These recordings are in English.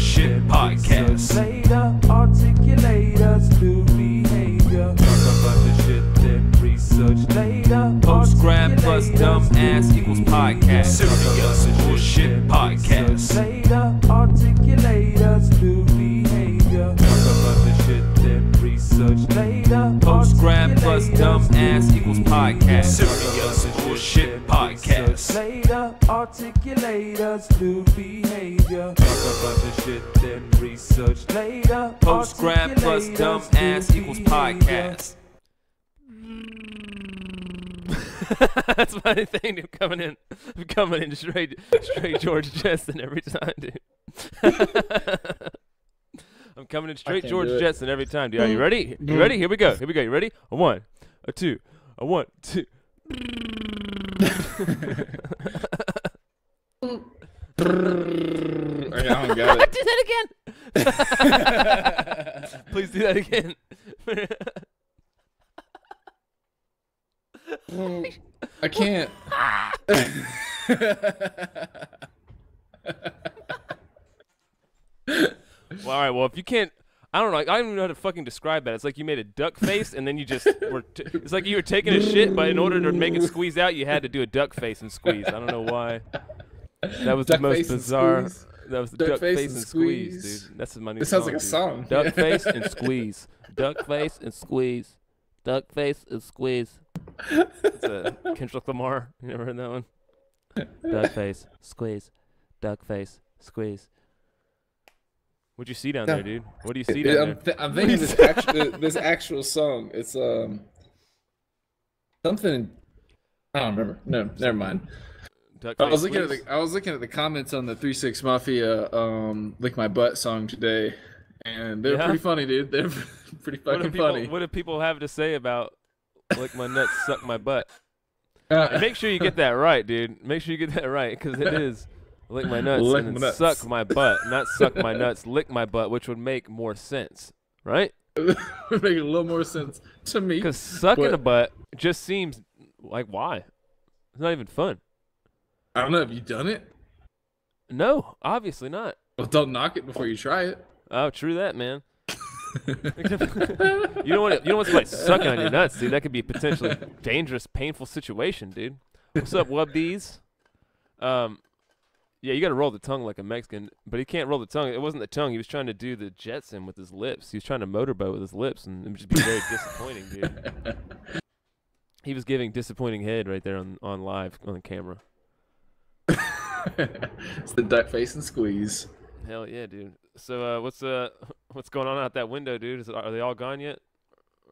bullshit podcast. Later, articulators, new behavior. Talk about the shit, then research later. Post grad plus dumb ass equals podcast. Serious bullshit podcast. Later, articulators, new behavior. Talk about the shit, then research later. Post grad plus dumb ass equals podcast. Serious bullshit podcast. Later, articulators, new behavior. Talk about the shit, then research later. Post grad plus dumb ass equals podcast. That's my thing, dude. I'm coming in straight George Jetson every time, dude. I'm coming in straight George Jetson every time, dude. Are you ready? You ready? Here we go. You ready? A one, a two, a one, two. I don't got it. Do that again. Please do that again. I can't. Well, all right. Well, if you can't, I don't know. I don't even know how to fucking describe that. It's like you made a duck face, and then you just were. It's like you were taking a shit, but in order to make it squeeze out, you had to do a duck face and squeeze. I don't know why. That was the most bizarre. That was the duck face and squeeze, dude. That's my new song. This sounds like a dude. song. Duck face and squeeze. Duck face and squeeze. Duck face and squeeze. It's a Kendrick Lamar. You never heard that one? Duck face, squeeze. Duck face, squeeze. What'd you see down there, dude? What do you see down there? I'm thinking this actual song. It's something. I don't remember. No, never mind. I was looking at the comments on the 3-6 Mafia "Lick My Butt" song today, and they're pretty funny, dude. They're pretty fucking funny. What do people have to say about "Lick My Nuts, Suck My Butt"? And make sure you get that right, dude. Make sure you get that right, because it is "lick my nuts" and then "suck my butt," not "suck my nuts, lick my butt," which would make more sense, right? It would make a little more sense to me. Because sucking a butt just seems like, why? It's not even fun. I don't know. Have you done it? No, obviously not. Well, don't knock it before you try it. Oh, true that, man. You don't want somebody sucking on your nuts, dude. That could be a potentially dangerous, painful situation, dude. What's up, Wubbies? Yeah, you got to roll the tongue like a Mexican, but he can't roll the tongue. It wasn't the tongue. He was trying to do the Jetson with his lips. He was trying to motorboat with his lips, and it would just be very disappointing, dude. He was giving disappointing head right there on live on the camera. It's the duck face and squeeze. Hell yeah, dude. So what's going on out that window, dude? Are they all gone yet?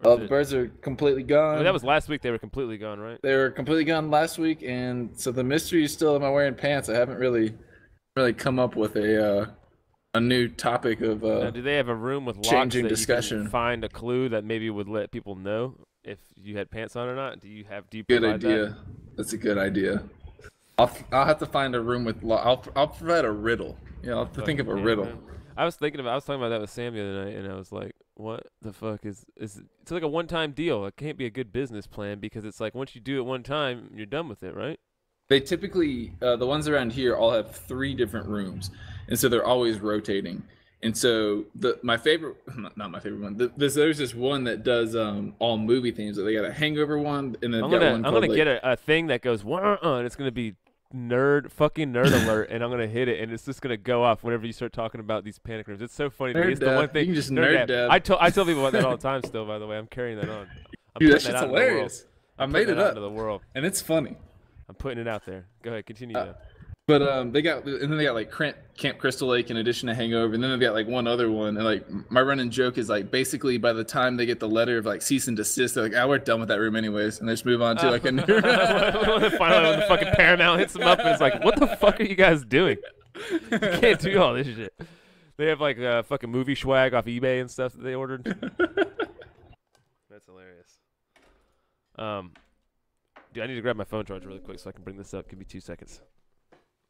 Oh, the birds are completely gone. Oh, that was last week. They were completely gone, right? They were completely gone last week, and so the mystery is still, am I wearing pants? I haven't really come up with a new topic of now, do they have a room with locks changing that discussion? You can find a clue that maybe would let people know if you had pants on or not? Do you good provide idea? That? That's a good idea. I'll have to find a room with I'll provide a riddle. Yeah, I'll have to think of a riddle. Man. I was talking about that with Sam the other night, and I was like, what the fuck is it's like a one-time deal. It can't be a good business plan, because it's like once you do it one time, you're done with it, right? They typically, the ones around here all have 3 different rooms, and so they're always rotating. And so my favorite, not my favorite one, there's this one that does all movie themes. So they got a Hangover one, and then I'm gonna get a thing that goes and it's gonna be fucking nerd alert, and I'm gonna hit it, and it's just gonna go off whenever you start talking about these panic rooms. It's so funny to me. It's the one thing. You can just nerd dab. I tell people about that all the time. Still, by the way, I'm carrying that on. Dude, that shit's hilarious. I made it up into the world, and it's funny. I'm putting it out there. Go ahead, continue. Though. But they got like Camp Crystal Lake in addition to Hangover, and then they've got like one other one. And like my running joke is like basically by the time they get the letter of like cease and desist, they're like, we're done with that room anyways, and they just move on to like a new. Finally, when the fucking Paramount hits them up, and it's like, what the fuck are you guys doing? You can't do all this shit. They have like fucking movie swag off eBay and stuff that they ordered. That's hilarious. Dude, I need to grab my phone charger really quick so I can bring this up. Give me 2 seconds.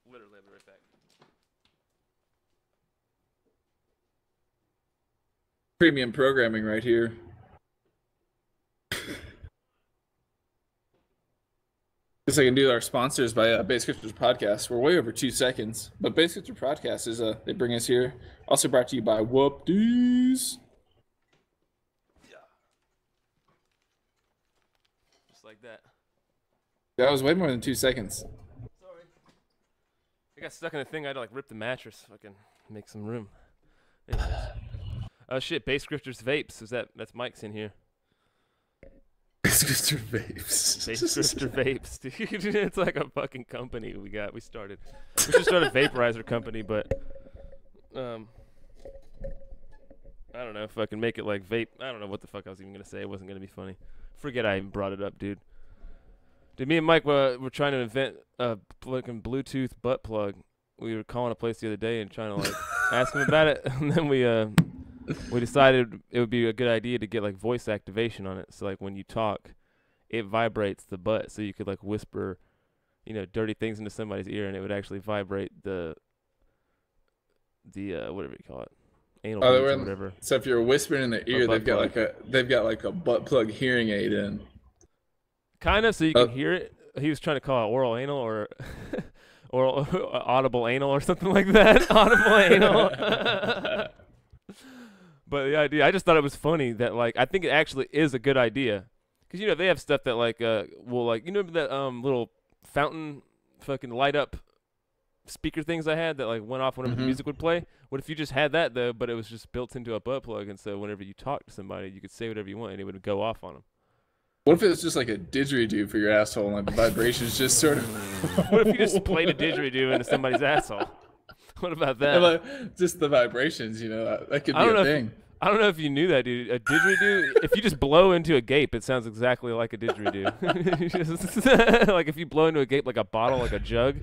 Literally, I'll be right back. Premium programming right here. Guess I can do our sponsors by Base Grifters Podcast. We're way over 2 seconds, but Base Grifters Podcast is they bring us here. Also brought to you by Whoop-Dees. Just like that. That was way more than 2 seconds. Sorry. I got stuck in a thing. I had to like rip the mattress. Fucking make some room. Anyways. Oh shit! Base Grifters Vapes. That's Mike's in here. Base Grifter Vapes. Base Grifter Vapes, dude. It's like a fucking company we started. We should start a vaporizer company, but I don't know if I can make it like vape. I don't know what the fuck I was even gonna say. It wasn't gonna be funny. Forget I even brought it up, dude. Dude, me and Mike were trying to invent a fucking Bluetooth butt plug. We were calling a place the other day and trying to like ask him about it, and then we decided it would be a good idea to get like voice activation on it. So like when you talk, it vibrates the butt, so you could like whisper, dirty things into somebody's ear, and it would actually vibrate the whatever you call it, anal beads or whatever. So if you're whispering in the ear, they've got like a butt plug hearing aid in. Kind of, so you can hear it. He was trying to call it oral anal or oral audible anal or something like that. Audible anal. But the idea, I just thought it was funny that like I think it actually is a good idea, because they have stuff that like will like that little fountain fucking light up speaker things I had that like went off whenever the music would play. What if you just had that though, but it was just built into a butt plug, and so whenever you talk to somebody, you could say whatever you want and it would go off on them. What if it was just like a didgeridoo for your asshole and like the vibrations just sort of... What if you just played a didgeridoo into somebody's asshole? What about that? Like, just the vibrations, that could be a thing. I don't know if you knew that, dude. A didgeridoo, if you just blow into a gape, it sounds exactly like a didgeridoo. Like if you blow into a gape like a bottle, like a jug.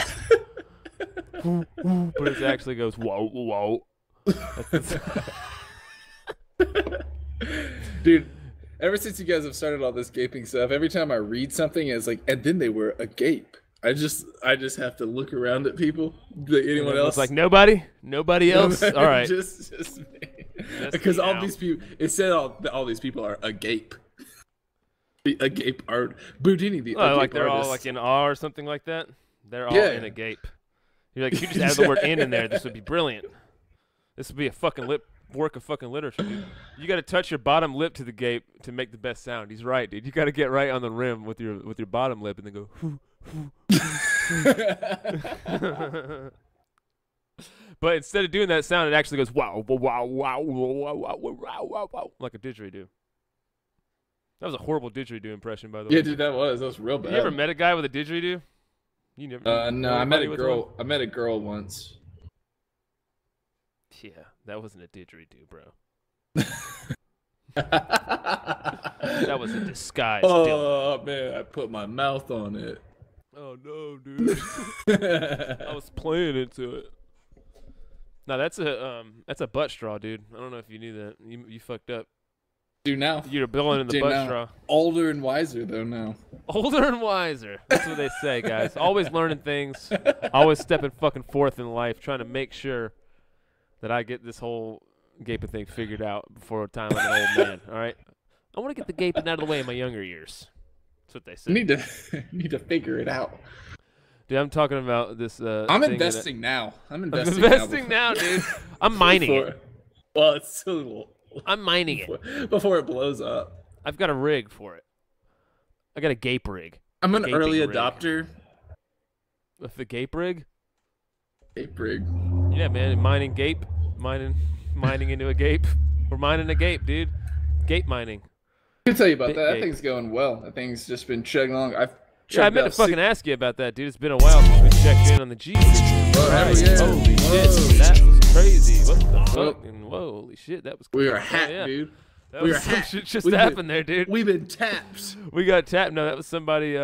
But it actually goes, whoa, whoa. Dude, ever since you guys have started all this gaping stuff, every time I read something, it's like, and then they were agape. I just have to look around at people. Anyone else? It's like nobody else. All right, just me. Because all these people, it said all these people are agape. The agape art, Boudini. The agape like they're artist. all like in awe or something like that. They're all in a gape. You're like, if you just add the word "in" there, this would be brilliant. This would be a fucking work of fucking literature, dude. You got to touch your bottom lip to the gape to make the best sound. He's right, dude. You got to get right on the rim with your bottom lip and then go. But instead of doing that sound, it actually goes wow, wow, wow, wow, wow, wow, wow, wow, wow, like a didgeridoo. That was a horrible didgeridoo impression, by the way. Yeah, dude, that was real bad. You ever met a guy with a didgeridoo? You never. No, I met a girl. I met a girl once. Yeah, that wasn't a didgeridoo, bro. That was a disguise. Oh man, I put my mouth on it. Oh no, dude! I was playing into it. No, that's a butt straw, dude. I don't know if you knew that. You fucked up. Do now. You're blowing in the butt straw. Older and wiser though now. Older and wiser. That's what they say, guys. Always learning things. Always stepping fucking forth in life, trying to make sure that I get this whole gaping thing figured out before time I'm an old man. All right. I want to get the gaping out of the way in my younger years. That's what they say. Need to figure it out. Dude, I'm talking about this. I'm investing now. I'm investing now, dude. I'm mining it. Well, it's still. I'm mining it before it blows up. I've got a rig for it. I got a gape rig. I'm an early adopter. With the gape rig? Gape rig. Yeah, man. Mining gape. Mining into a gape. We're mining a gape, dude. Gape mining. I can tell you about that. That thing's going well. That thing's just been chugging along. I meant to fucking ask you about that, dude. It's been a while since we checked in on the G. Holy shit, that was crazy. What the fuck? Whoa, holy shit, that was crazy. We are hacked, dude. We were hacked. Shit just happened there, dude. We've been tapped. We got tapped. No, that was somebody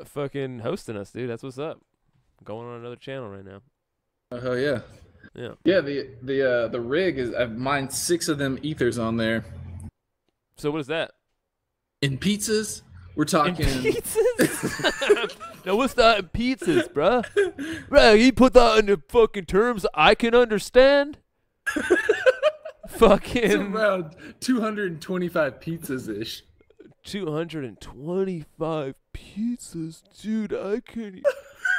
fucking hosting us, dude. That's what's up. Going on another channel right now. Oh hell yeah. Yeah. Yeah, the rig is I've mined 6 of them ethers on there. So what is that? In pizzas? We're talking pizzas. Now what's that in pizzas, bruh? Bruh, you put that into fucking terms I can understand. Fucking it's around 225 pizzas ish. 225 pizzas, dude. I can't.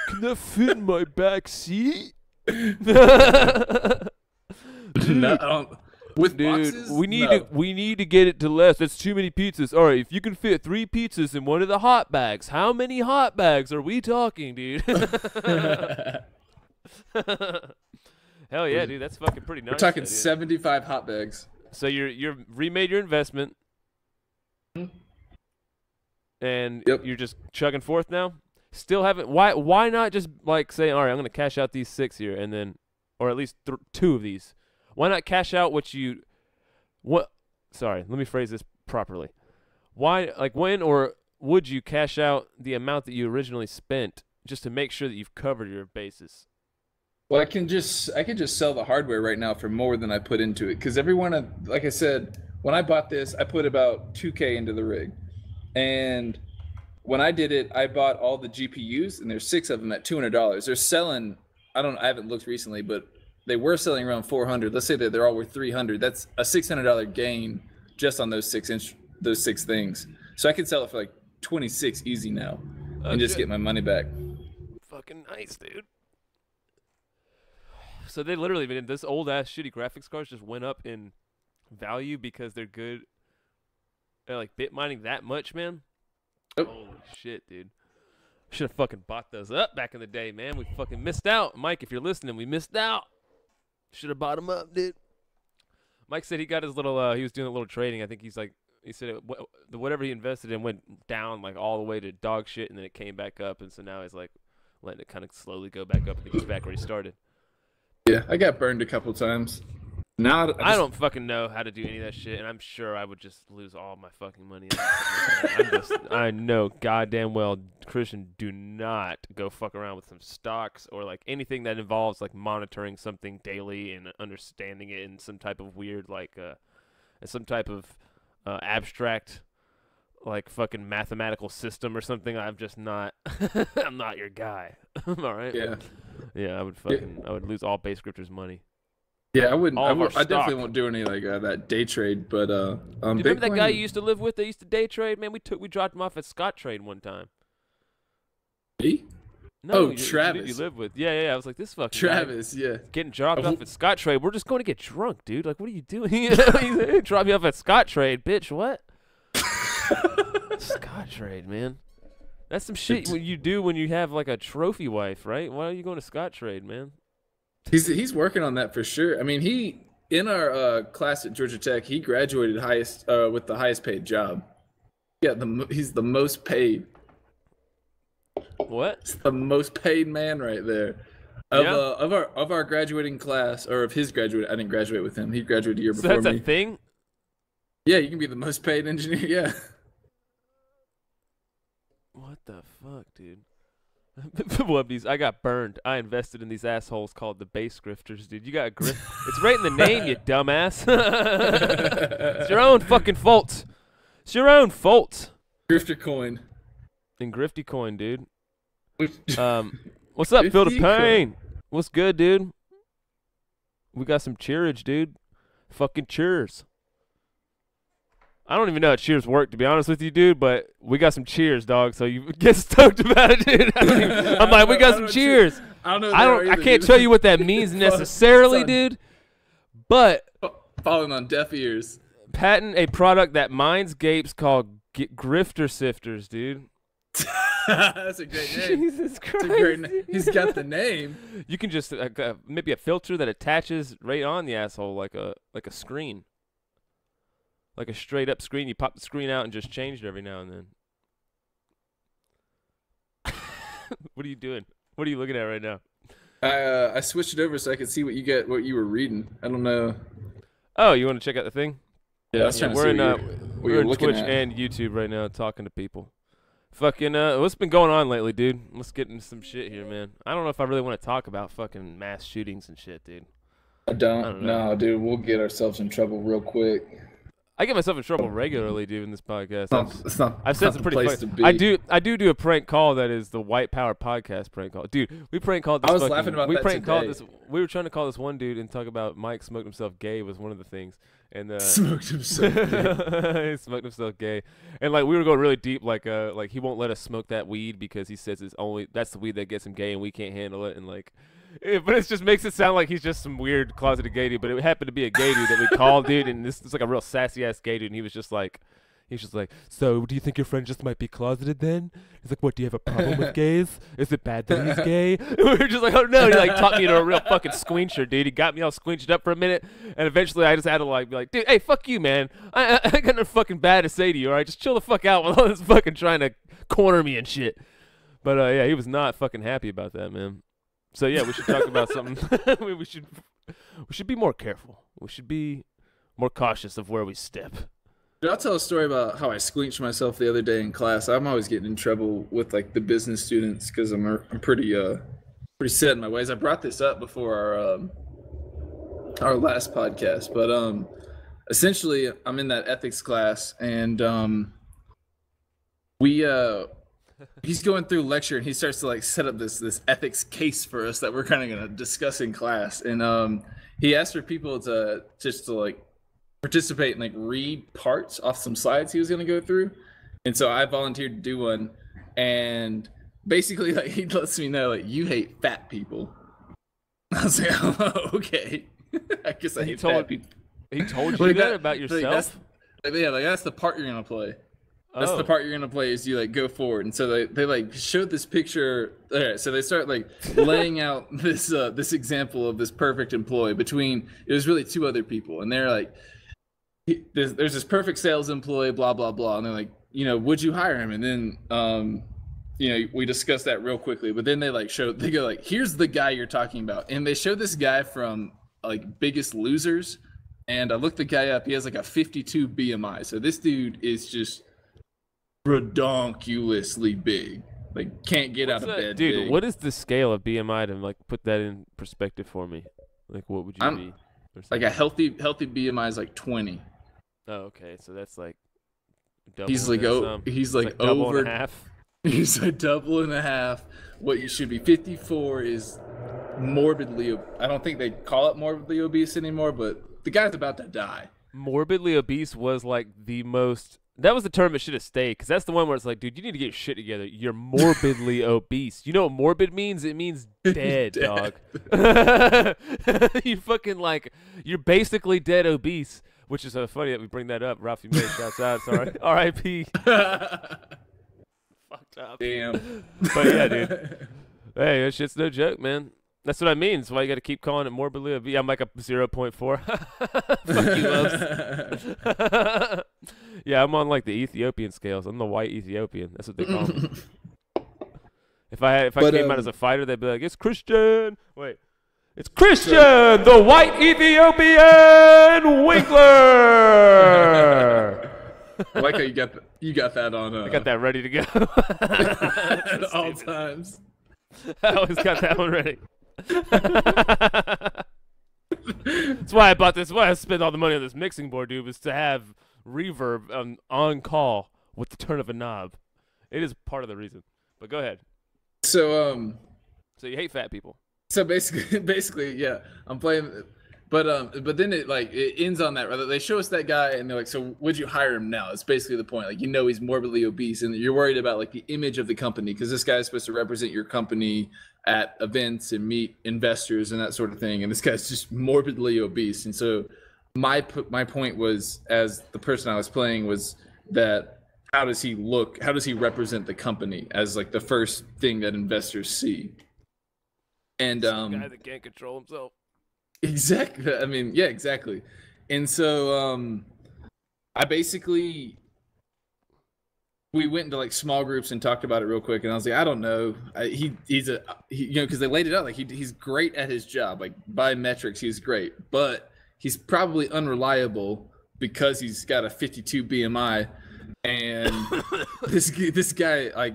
Can that fit in my back seat? No, with Dude, boxes, we need no. to get it to less. That's too many pizzas. All right, if you can fit 3 pizzas in one of the hot bags, how many hot bags are we talking, dude? Hell yeah, dude, that's fucking pretty nice. We're talking dude. 75 hot bags. So you're remade your investment, and Yep. you're just chugging forth now. Still haven't. Why not just like say, all right, I'm gonna cash out these 6 here, and then, or at least 2 of these. Why not cash out what? Sorry, let me phrase this properly. Why, like, when or would you cash out the amount that you originally spent just to make sure that you've covered your bases? Well, I can just sell the hardware right now for more than I put into it, because everyone, like I said, when I bought this, I put about $2K into the rig, and when I did it, I bought all the GPUs, and there's 6 of them at $200. They're selling. I haven't looked recently, but they were selling around 400. Let's say that they're all worth 300. That's a $600 gain just on those 6 things. So I could sell it for like 26 easy now, and just get my money back. Fucking nice, dude. So they literally, man, this old ass shitty graphics cards just went up in value because they're good. They're like bit mining that much, man. Yep. Holy shit, dude. Should have fucking bought those up back in the day, man. We fucking missed out. Mike, if you're listening, we missed out. Should have bought them up, dude. Mike said he got his little, he was doing a little trading. I think he said whatever he invested in went down like all the way to dog shit, and then it came back up, and so now he's like letting it kind of slowly go back up, and he's back where he started. Yeah, I got burned a couple times. Now I don't fucking know how to do any of that shit, and I'm sure I would just lose all my fucking money. I know goddamn well, Christian, do not go fuck around with some stocks or like anything that involves like monitoring something daily and understanding it in some type of weird some type of abstract like fucking mathematical system or something. I'm just not. I'm not your guy. All right. Yeah. Yeah, I would lose all base grifters' money. Yeah, I wouldn't. I stock. definitely won't do any like that day trade. But Do you remember that guy you used to live with that used to day trade? Man, we dropped him off at Scott Trade one time. Me? No, Travis. You live with? Yeah. I was like, this fucking Travis. guy Yeah. getting dropped off at Scott Trade. We're just going to get drunk, dude. Like, what are you doing? Hey, drop me off at Scott Trade, bitch. What? Scott Trade, man. That's some shit you do when you have like a trophy wife, right? Why are you going to Scott Trade, man? He's working on that for sure. I mean, he in our class at Georgia Tech, he graduated with the highest paid job. Yeah, he's the most paid. What? It's the most paid man right there. Of our graduating class, or of his graduate. I didn't graduate with him. He graduated a year before me. So that's a thing? Yeah, you can be the most paid engineer. Yeah. What the fuck, dude? Wubbies, I got burned. I invested in these assholes called the base grifters, dude. You got it's right in the name, you dumbass. It's your own fucking fault. It's your own fault. Grifter coin. In Grifty coin, dude. What's up, Phil Grifty Payne? What's good, dude? We got some cheerage, dude. Fucking cheers. I don't even know how cheers work, to be honest with you, dude, but we got some cheers, dog, so you get stoked about it, dude. I'm like, we got some cheers. I can't tell you what that means necessarily, dude, but falling on deaf ears. Patent a product that mines gapes called Grifter Sifters, dude. That's a great name. Jesus Christ. That's a great name. He's got the name. You can just maybe a filter that attaches right on the asshole like a screen. Like a straight up screen. You pop the screen out and just change it every now and then. What are you doing? What are you looking at right now? I switched it over so I could see what you were reading. I don't know. Oh, you want to check out the thing? Yeah, I was trying to we're see we're in Twitch and YouTube right now talking to people. Fucking what's been going on lately, dude? Let's get into some shit here, man. I don't know if I really want to talk about fucking mass shootings and shit, dude. I don't know, dude. We'll get ourselves in trouble real quick. I get myself in trouble regularly doing this podcast. I've said some pretty funny. I do a prank call that is the White Power podcast prank call. Dude, we prank called this. I was laughing about that today. We were trying to call this one dude and talk about Mike smoked himself gay was one of the things. And smoked himself gay. He smoked himself gay. And like we were going really deep, like he won't let us smoke that weed because he says that's the weed that gets him gay and we can't handle it. And like but it just makes it sound like he's just some weird closeted gay dude. But it happened to be a gay dude that we called, dude. And this is like a real sassy ass gay dude. And he was just like, so do you think your friend just might be closeted then? He's like, what, do you have a problem with gays? Is it bad that he's gay? And we were just like, oh no. He like taught me into a real fucking squincher, dude. He got me all squinched up for a minute. And eventually I just had to like be like, dude, hey, fuck you, man. I got nothing fucking bad to say to you, all right? Just chill the fuck out with all this fucking trying to corner me and shit. But yeah, he was not fucking happy about that, man. So yeah, we should talk about something. we should be more careful. We should be more cautious of where we step. I'll tell a story about how I squinched myself the other day in class. I'm always getting in trouble with like the business students because I'm pretty set in my ways. I brought this up before our last podcast, but essentially I'm in that ethics class and he's going through lecture and he starts to like set up this ethics case for us that we're kind of going to discuss in class. And he asked for people to just to like participate and like read parts off some slides he was going to go through. And so I volunteered to do one. And basically like he lets me know like you hate fat people. I was like, oh, okay. I guess I hate fat people. He told you that about yourself? That's the part you're going to play. That's the part you're gonna play is you like go forward, and so they like showed this picture. So they start like laying out this example of this perfect employee between it was really two other people, and they're like, there's this perfect sales employee, blah blah blah, and they're like, would you hire him? And then we discussed that real quickly, but then they go like, here's the guy you're talking about, and they show this guy from like Biggest Losers, and I looked the guy up. He has like a 52 BMI, so this dude is just redonkulously big, like can't get out of bed, dude. big. What is the scale of BMI to like put that in perspective for me? Like what would you be? Like a healthy BMI is like 20. Oh, okay, so that's like double. He's like he's like double over and a half. He's like double and a half. What you should be 54 is morbidly. I don't think they call it morbidly obese anymore, but the guy's about to die. Morbidly obese was like the most. That was the term that should have stayed, because that's the one where it's like, dude, you need to get your shit together. You're morbidly obese. You know what morbid means? It means dead, dog. You fucking like, you're basically dead obese, which is so funny that we bring that up. Ralphie May, shouts out. Sorry. R.I.P. Fucked up. Damn. But yeah, dude. Hey, that shit's no joke, man. That's what I mean. That's why you got to keep calling it morbidly obese. I'm like a 0.4. Fuck you, loves. Yeah, I'm on like the Ethiopian scales. I'm the white Ethiopian. That's what they call me. If I came out as a fighter, they'd be like, "It's Christian." Wait, it's Christian, the white Ethiopian Winkler. I like how you got that on. I got that ready to go at all times. I always got that one ready. That's why I bought this. Why I spent all the money on this mixing board, dude, was to have reverb on call with the turn of a knob. It is part of the reason. But go ahead. So you hate fat people. So basically, yeah, I'm playing, but then it ends on that. Rather, they show us that guy, and they're like, "So would you hire him now?" It's basically the point. Like, he's morbidly obese, and you're worried about like the image of the company because this guy is supposed to represent your company at events and meet investors and that sort of thing. And this guy's just morbidly obese. And so my point was, as the person I was playing, was that how does he look? How does he represent the company as like the first thing that investors see? And some guy that can't control himself. Exactly. I mean, yeah, exactly. And so I basically, we went into like small groups and talked about it real quick, and I was like, I don't know. He's because they laid it out like he's great at his job, like by metrics he's great, but he's probably unreliable because he's got a 52 BMI, and this guy, like,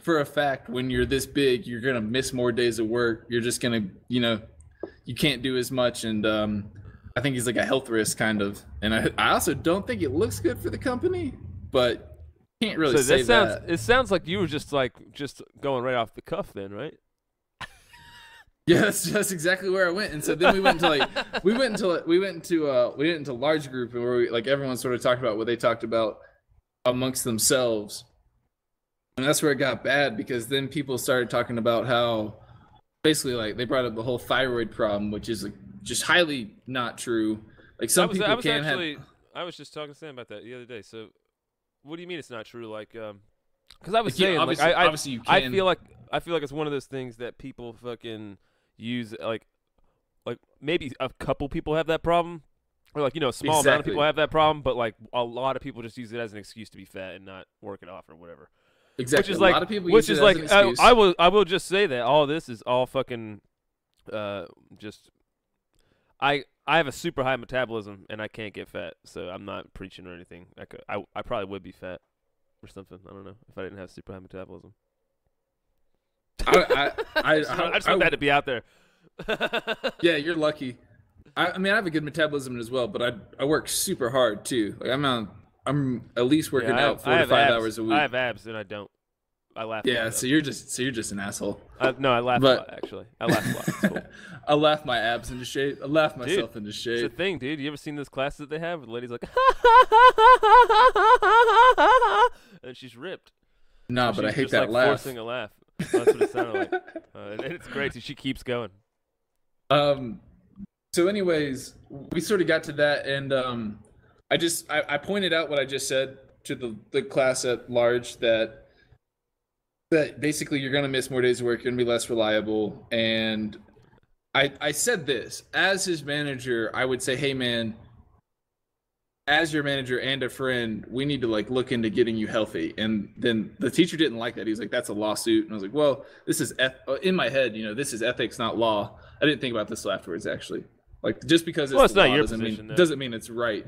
for a fact, when you're this big, you're gonna miss more days of work. You're just gonna, you can't do as much. And I think he's like a health risk kind of, and I also don't think it looks good for the company, but can't really say that. It sounds like you were just going right off the cuff then, right? Yeah, that's exactly where I went. And so then we went into large group, and where like everyone sort of talked about what they talked about amongst themselves. And that's where it got bad, because then people started talking about how basically like they brought up the whole thyroid problem, which is like just highly not true. Like some people can have. I was just talking to Sam about that the other day. So what do you mean it's not true? Like, because I was saying, obviously you can. I feel like it's one of those things that people fucking use, like maybe a couple people have that problem, or like, you know, a small amount of people have that problem, but like a lot of people just use it as an excuse to be fat and not work it off or whatever. Exactly. Which is like, a lot of people use it as an excuse. I will just say that all this is all fucking just I have a super high metabolism and I can't get fat, so I'm not preaching or anything. I probably would be fat or something. I don't know if I didn't have super high metabolism. I just want that to be out there. Yeah, you're lucky. I mean, I have a good metabolism as well, but I work super hard too. Like I'm at least working out 4 to 5 hours a week. I have abs and I don't. I laugh. Yeah, so you're just an asshole. No, I laugh a lot, actually. I laugh a lot. It's cool. I laugh my abs into shape. I laugh myself into shape. It's a thing, dude. You ever seen those classes that they have where the lady's like, and she's ripped. No, but I hate that laugh. Forcing a laugh. That's what it sounded like. And it's great. She keeps going. So anyways, we sort of got to that, and I pointed out what I just said to the class at large, that basically you're gonna miss more days of work, you're gonna be less reliable, and I said this as his manager. I would say, hey man, as your manager and a friend, we need to like look into getting you healthy. And then the teacher didn't like that. He was like, that's a lawsuit. And I was like, well, this is in my head, you know, this is ethics, not law. I didn't think about this till afterwards, actually. Like, just because it's not law your doesn't mean it's right.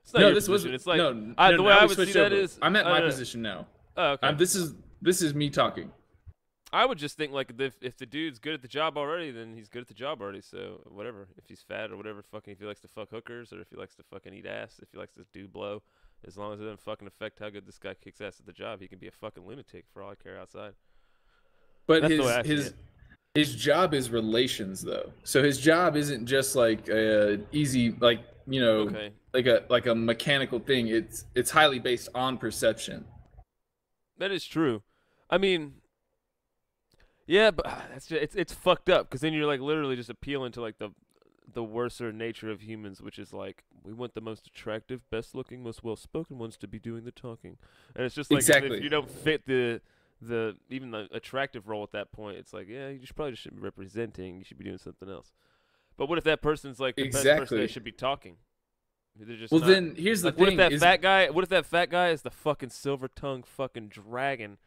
It's not this position. It's like, the way I would see that is, I'm at my position now. Oh, okay. This is me talking. I would just think like if the dude's good at the job already, then he's good at the job already. So whatever, if he's fat or whatever, fucking, if he likes to fuck hookers or if he likes to fucking eat ass, if he likes to do blow, as long as it doesn't fucking affect how good this guy kicks ass at the job, he can be a fucking lunatic for all I care outside. But his job is relations though. So his job isn't just like a easy, like, you know, like a mechanical thing. It's highly based on perception. That is true. I mean, yeah, but that's just, it's fucked up, because then you're like literally just appealing to like the worser nature of humans, which is like, we want the most attractive, best looking, most well spoken ones to be doing the talking, and it's just like, if you don't fit the even the attractive role at that point, it's like, yeah, you probably just shouldn't be representing. You should be doing something else. But what if that person's like the best person that should be talking? They're just well, then here's the thing: what if that fat guy is the fucking silver tongued fucking dragon?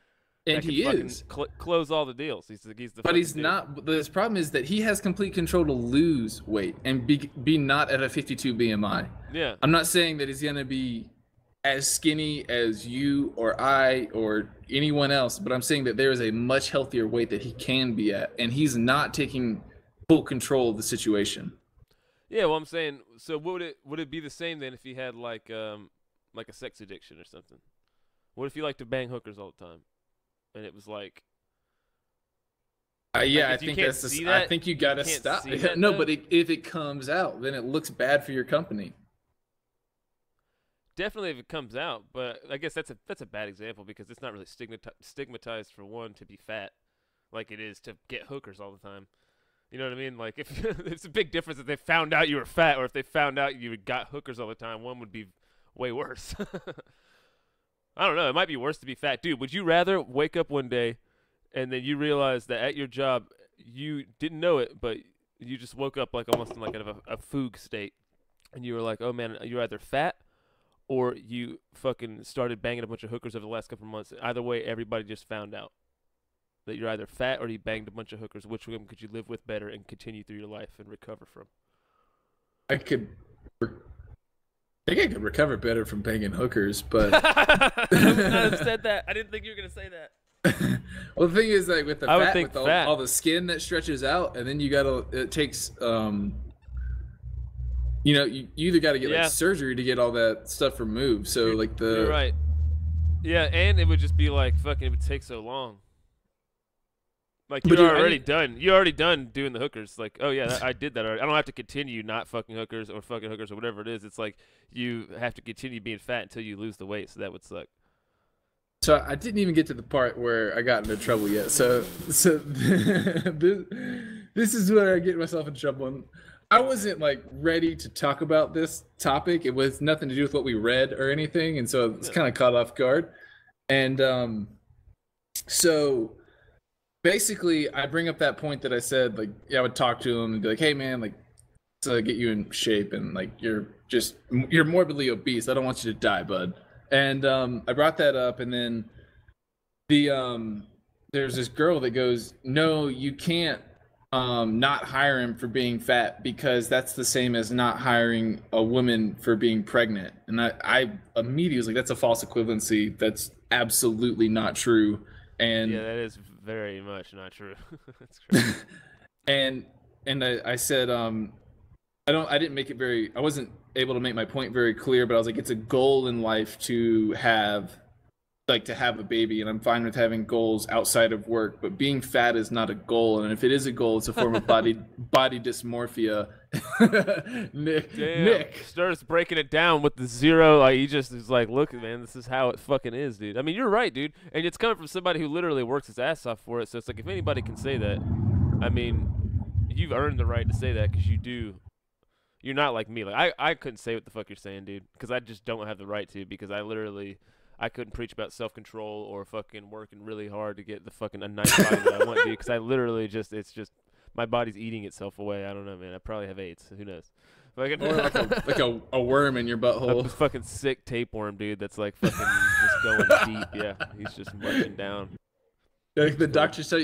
And he is close all the deals. He's the. But he's not. This problem is that he has complete control to lose weight and be not at a 52 BMI. Yeah. I'm not saying that he's gonna be as skinny as you or I or anyone else, but I'm saying that there is a much healthier weight that he can be at, and he's not taking full control of the situation. Yeah, well, I'm saying, so would it be the same then if he had like a sex addiction or something? What if he liked to bang hookers all the time? And it was like, yeah, I think I think you gotta stop. No, but if it comes out, then it looks bad for your company. Definitely, if it comes out, but I guess that's a bad example, because it's not really stigmatized for one to be fat, like it is to get hookers all the time. You know what I mean? Like, if it's a big difference if they found out you were fat or if they found out you got hookers all the time. One would be way worse. I don't know. It might be worse to be fat. Dude, would you rather wake up one day and then you realize that at your job you didn't know it, but you just woke up like almost in like a fugue state, and you were like, oh man, you're either fat or you fucking started banging a bunch of hookers over the last couple of months. Either way, everybody just found out that you're either fat or you banged a bunch of hookers. Which one could you live with better and continue through your life and recover from? I think I could recover better from banging hookers, but I would not have said that. I didn't think you were gonna say that. Well, the thing is, like with the fat, with all the skin that stretches out, and then it takes you know, you either got to get Yeah. like surgery to get all that stuff removed. So like You're right. Yeah, and it would just be like fucking. It would take so long. Like But you're dude, already done. You're already done doing the hookers. Like, oh yeah, I did that already. I don't have to continue not fucking hookers or whatever it is. It's like you have to continue being fat until you lose the weight. So that would suck. So I didn't even get to the part where I got into trouble yet. So this is where I get myself in trouble. And I wasn't like ready to talk about this topic. It was nothing to do with what we read or anything, and so it's kind of caught off guard. And so basically, I bring up that point that I said, like, yeah, I would talk to him and be like, hey man, like, to get you in shape, and like you're morbidly obese. I don't want you to die, bud. And I brought that up, and then there's this girl that goes, no, you can't not hire him for being fat, because that's the same as not hiring a woman for being pregnant. And I immediately was like, that's a false equivalency. That's absolutely not true. And yeah, that is very much not true. That's crazy. and I said, I didn't make it very, I wasn't able to make my point very clear, but I was like, it's a goal in life to have a baby, and I'm fine with having goals outside of work, but being fat is not a goal. And if it is a goal, it's a form of body dysmorphia. Nick Sters breaking it down with the zero. Like he just is like, look, man, this is how it fucking is, dude. I mean, you're right, dude, and it's coming from somebody who literally works his ass off for it. So it's like, if anybody can say that, I mean, you've earned the right to say that, because you do. You're not like me. Like I couldn't say what the fuck you're saying, dude, because I just don't have the right to, because I couldn't preach about self-control or fucking working really hard to get the fucking a nice body that I want, dude, because I literally just, it's just, my body's eating itself away. I don't know, man. I probably have AIDS. Who knows? Fucking, or like a worm in your butthole. A fucking sick tapeworm, dude, that's like fucking just going deep. Yeah, he's just marching down. Like the doctors tell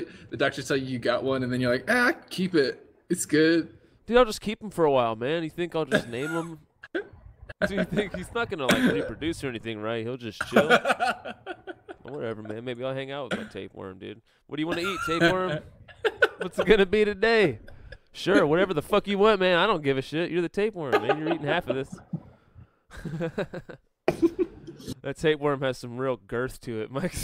you you got one, and then you're like, keep it. It's good. Dude, I'll just keep him for a while, man. You think I'll just name him? Do you think he's not gonna like reproduce or anything, right? He'll just chill. Whatever, man. Maybe I'll hang out with my tapeworm, dude. What do you want to eat, tapeworm? What's it gonna be today? Sure, whatever the fuck you want, man. I don't give a shit. You're the tapeworm, man. You're eating half of this. That tapeworm has some real girth to it, Mike.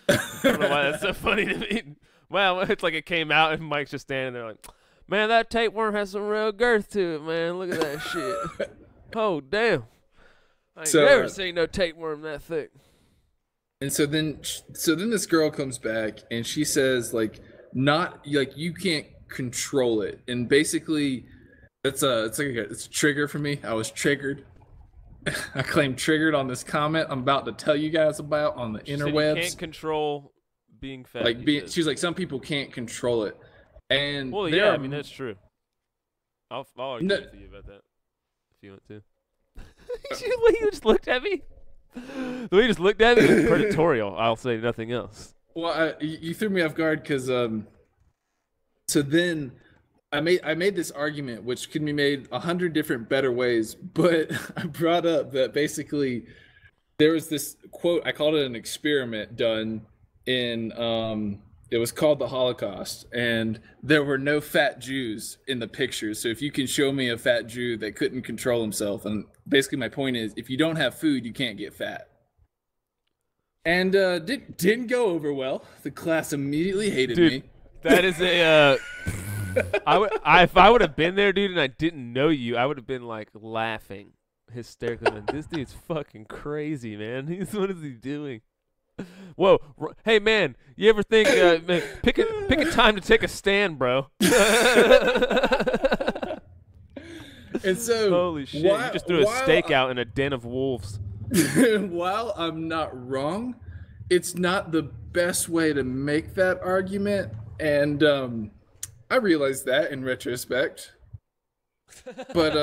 I don't know why that's so funny to me. Well, it's like it came out and Mike's just standing there like, man, that tapeworm has some real girth to it, man. Look at that shit. Oh, damn. I ain't never seen no tapeworm that thick. And so then this girl comes back and she says, like, not like you can't control it. And basically it's a trigger for me. I was triggered. I claim triggered on this comment I'm about to tell you guys about on the interwebs. You can't control being fat. Like she's like, some people can't control it. And well, yeah, I mean that's true. I'll argue with you about that if you want to. The way you just looked at me. The way you just looked at me was predatorial. I'll say nothing else. Well, you threw me off guard because so then I made this argument, which can be made 100 different better ways, but I brought up that basically there was this quote, I called it an experiment done in it was called the Holocaust, and there were no fat Jews in the pictures. So if you can show me a fat Jew that couldn't control himself, and basically my point is, if you don't have food, you can't get fat. And didn't go over well. The class immediately hated me. That is a if I would have been there, dude, and I didn't know you, I would have been like laughing hysterically. Man, this dude's fucking crazy, man. What is he doing? Whoa, hey man, you ever think man, pick a time to take a stand, bro? And so holy shit, you just threw a stake out in a den of wolves. While I'm not wrong, it's not the best way to make that argument, and I realize that in retrospect. But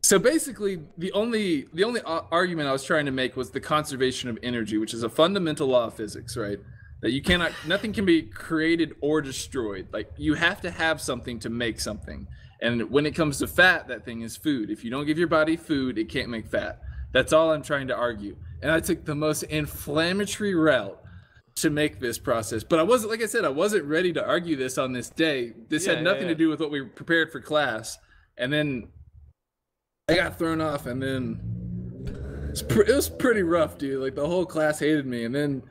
so basically, the only argument I was trying to make was the conservation of energy, which is a fundamental law of physics, right? That nothing can be created or destroyed. Like, you have to have something to make something. And when it comes to fat, that thing is food. If you don't give your body food, it can't make fat. That's all I'm trying to argue. And I took the most inflammatory route to make this process. But I wasn't, like I said, I wasn't ready to argue this on this day. This had nothing to do with what we prepared for class. And then I got thrown off, and then it was pretty rough, dude. Like the whole class hated me, and then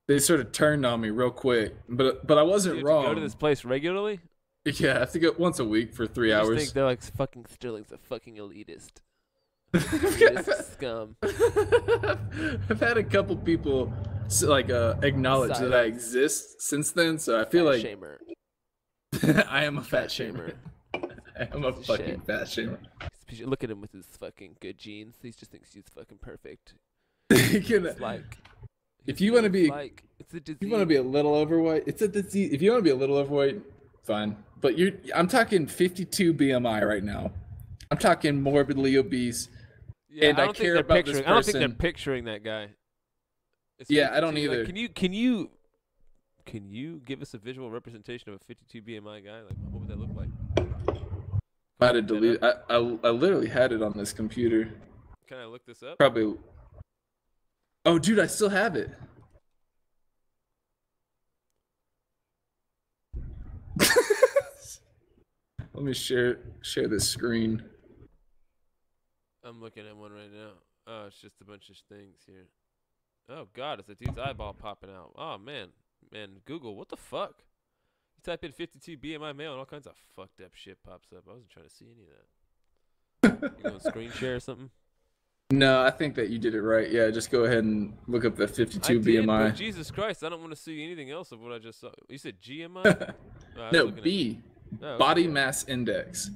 they sort of turned on me real quick. But I wasn't wrong. You go to this place regularly? Yeah, I have to go once a week for 3 hours. I think they're like fucking Sterling's a fucking elitist. Elitist scum. I've had a couple people like acknowledge that I exist since then, so I feel like shamer. I am a fat shamer. I am a fucking fat shamer. Look at him with his fucking good genes. He just thinks he's fucking perfect. It's like, if you want to be, it's a disease. If you want to be a little overweight, it's a disease. If you want to be a little overweight, fine. But I'm talking 52 BMI right now. I'm talking morbidly obese. Yeah, and I care about this person. I don't think they're picturing that guy. Yeah, I don't either. Like, can you give us a visual representation of a 52 BMI guy? Like, what would that look like? I had to delete. I literally had it on this computer. Can I look this up? Probably. Oh, dude, I still have it. Let me share this screen. I'm looking at one right now. Oh, it's just a bunch of things here. Oh God, it's a dude's eyeball popping out. Oh man, Google, what the fuck? You type in 52 BMI male and all kinds of fucked up shit pops up. I wasn't trying to see any of that. You going to screen share or something? No, I think that you did it right. Yeah, just go ahead and look up the 52 did, BMI. But Jesus Christ, I don't want to see anything else of what I just saw. You said GMI? No, B. Oh, Body mass index.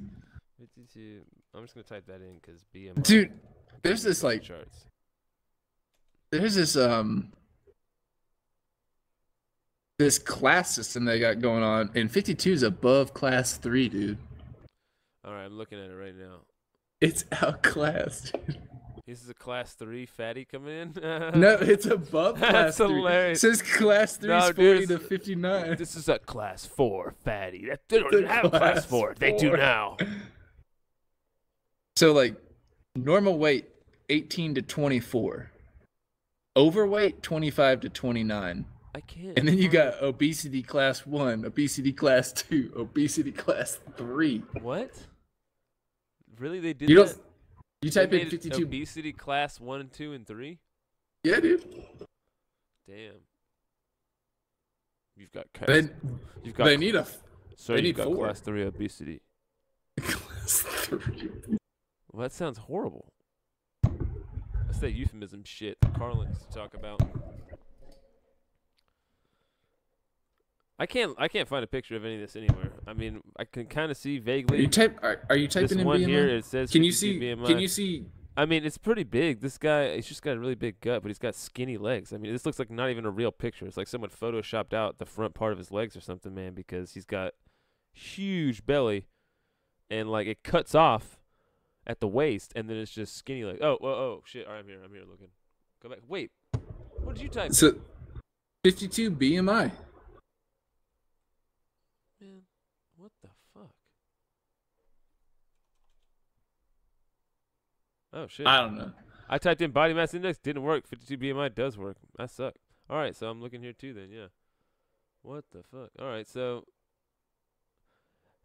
52. I'm just gonna type that in because BMI. Dude, there's this like charts. There's this class system they got going on, and 52 is above class 3, dude. All right, I'm looking at it right now. It's outclassed, dude. This is a class 3 fatty coming in. No, it's above class 3. Hilarious. It says class 3 is 40 to 59. This is a class 4 fatty. They don't even have class 4. They do now. So like normal weight 18 to 24. Overweight 25 to 29. I can't. And then you got obesity class 1, obesity class 2, obesity class 3. What? Really? They did that? You type in 52 obesity class 1, 2, and 3? Yeah, dude. Damn. You've got they need a so they you've need got 4. class 3 obesity. Class 3. Well, that sounds horrible. That's that euphemism shit that Carlin used to talk about. I can't find a picture of any of this anywhere. I mean, I can kind of see vaguely. Are you typing this in one BMI? here? It says Can you see BMI. Can you see? I mean, it's pretty big. This guy, he's just got a really big gut, but he's got skinny legs. I mean, this looks like not even a real picture. It's like someone photoshopped out the front part of his legs or something, man, because he's got huge belly and like it cuts off at the waist and then it's just skinny legs. Oh, shit. All right, I'm here looking. Go back. Wait. What did you type? So 52 BMI. Man, what the fuck? Oh, shit. I don't know. I typed in body mass index, didn't work. 52 BMI does work. I suck. All right, so I'm looking here too then, yeah. What the fuck? All right, so,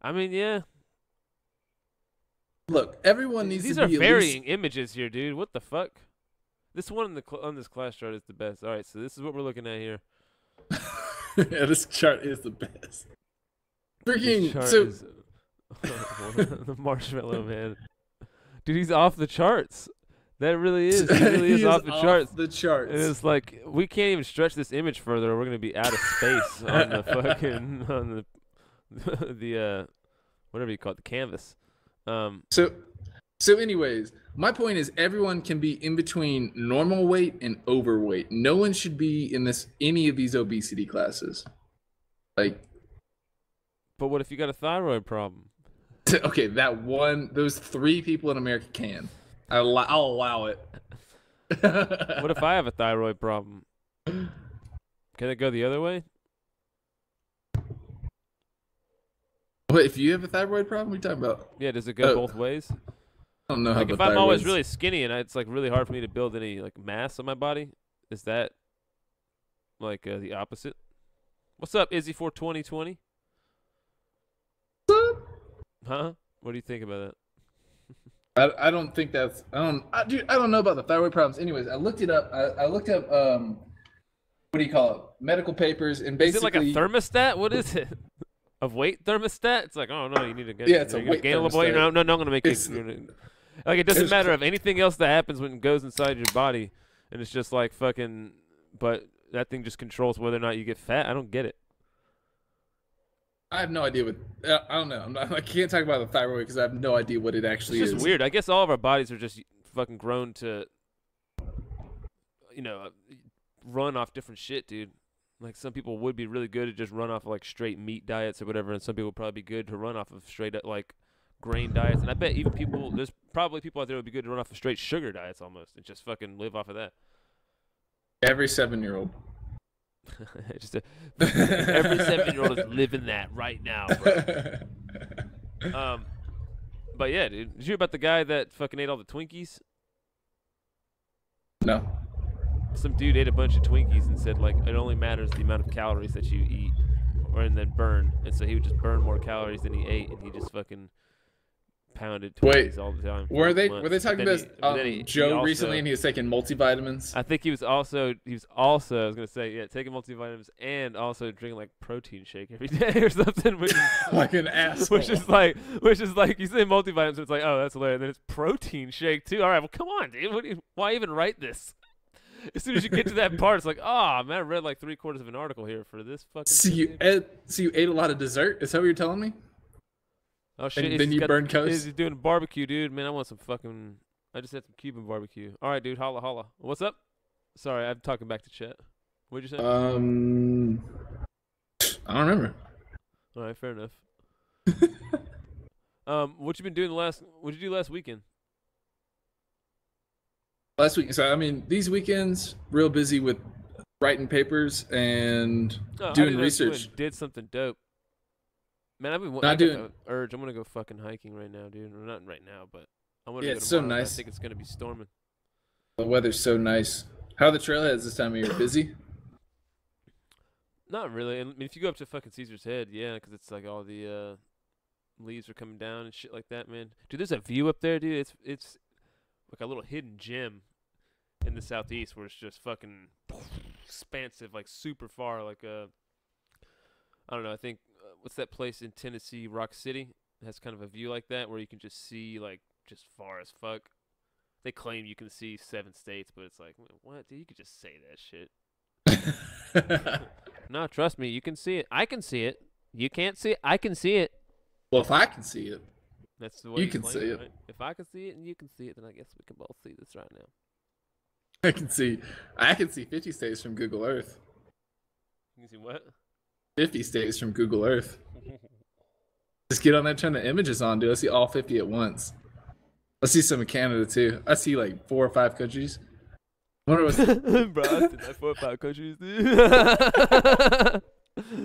I mean, yeah. Look, everyone needs to be These are varying images here, dude. What the fuck? This one on this class chart is the best. All right, so this is what we're looking at here. Yeah, this chart is the best. Freaking the marshmallow man, dude, he's off the charts. That really is. He really is off the charts. The charts. And it's like we can't even stretch this image further, or we're gonna be out of space on the fucking the whatever you call it, the canvas. So anyways, my point is everyone can be in between normal weight and overweight. No one should be in any of these obesity classes. Like. But what if you got a thyroid problem? Okay, those 3 people in America can. I'll allow it. What if I have a thyroid problem? Can it go the other way? What, if you have a thyroid problem? What are you talking about? Yeah, does it go both ways? I don't know like how if I'm always really skinny and it's like really hard for me to build any like mass on my body, is that like the opposite. What's up, Izzy for 2020? What's up? Huh? What do you think about that? I don't think that's dude, I don't know about the thyroid problems. Anyways, I looked it up. I looked up what do you call it? Medical papers, and basically Is it like a thermostat? What is it? Of weight thermostat? It's like, oh no, you need to get. Yeah, it's a weight gain a little weight. thermostat. No, I'm gonna make It's- it. Like it doesn't matter of anything else that happens when it goes inside your body, and it's just like fucking. But that thing just controls whether or not you get fat. I don't get it. I have no idea what I don't know. I can't talk about the thyroid because I have no idea what it actually It's is. just weird. I guess all of our bodies are just fucking grown to, run off different shit, dude. Like some people would be really good to just run off of like straight meat diets or whatever, and some people would probably be good to run off of straight like grain diets. And I bet even there's probably people out there who would be good to run off of straight sugar diets almost and just fucking live off of that. Every 7-year-old. Every 7-year-old is living that right now, bro. But yeah, dude. Did you hear about the guy that fucking ate all the Twinkies? No. Some dude ate a bunch of Twinkies and said like it only matters the amount of calories that you eat and then burn. And so he would just burn more calories than he ate, and he just fucking pounded Twinkies all the time. Were they months. talking But about then he Joe also, recently, and he was taking multivitamins? I think he was also I was gonna say, yeah, taking multivitamins and also drinking like protein shake every day or something, which is Like an asshole. which is like you say multivitamins, it's like, oh, that's hilarious. And then it's protein shake too. All right, well, come on, dude. Why even write this? As soon as you get to that part, it's like, oh man, I read like 3/4 of an article here for this fucking. So you ate a lot of dessert? Is that what you're telling me? Oh shit! And then you burned He's coast? doing barbecue, dude. Man, I want some fucking. I just had some Cuban barbecue. All right, dude. Holla, holla. What's up? Sorry, I'm talking back to chat. What'd you say? I don't remember. All right, fair enough. What you been doing What'd you do last weekend? Last week, so I mean, these weekends, real busy with writing papers and No, I doing didn't know if you went research. and did something dope. Man, I've been. Not I got doing- the urge. I'm gonna go fucking hiking right now, dude. Or not right now, but I'm gonna. Yeah, go it's so tomorrow, but nice. I think it's gonna be storming. The weather's so nice. How are the trailheads this time of year? Busy? Not really. I mean, if you go up to fucking Caesar's Head, yeah, because it's like all the leaves are coming down and shit like that, man. Dude, there's a view up there, dude. It's like a little hidden gem in the southeast where it's just fucking expansive, like super far. Like I don't know. I think what's that place in Tennessee, Rock City? It has kind of a view like that where you can just see like just far as fuck. They claim you can see 7 states, but it's like, what? Dude, you could just say that shit. No, trust me, you can see it. I can see it. You can't see it. I can see it. Well, if I can see it, That's the way You he can claims see it. right? If I can see it and you can see it, then I guess we can both see this right now. I can see 50 states from Google Earth. You can see what? 50 states from Google Earth. Just get on there, turn the images on, dude. I see all 50 at once. I see some in Canada too. I see like 4 or 5 countries. I wonder what's Bro, I did that 4 or 5 countries, dude.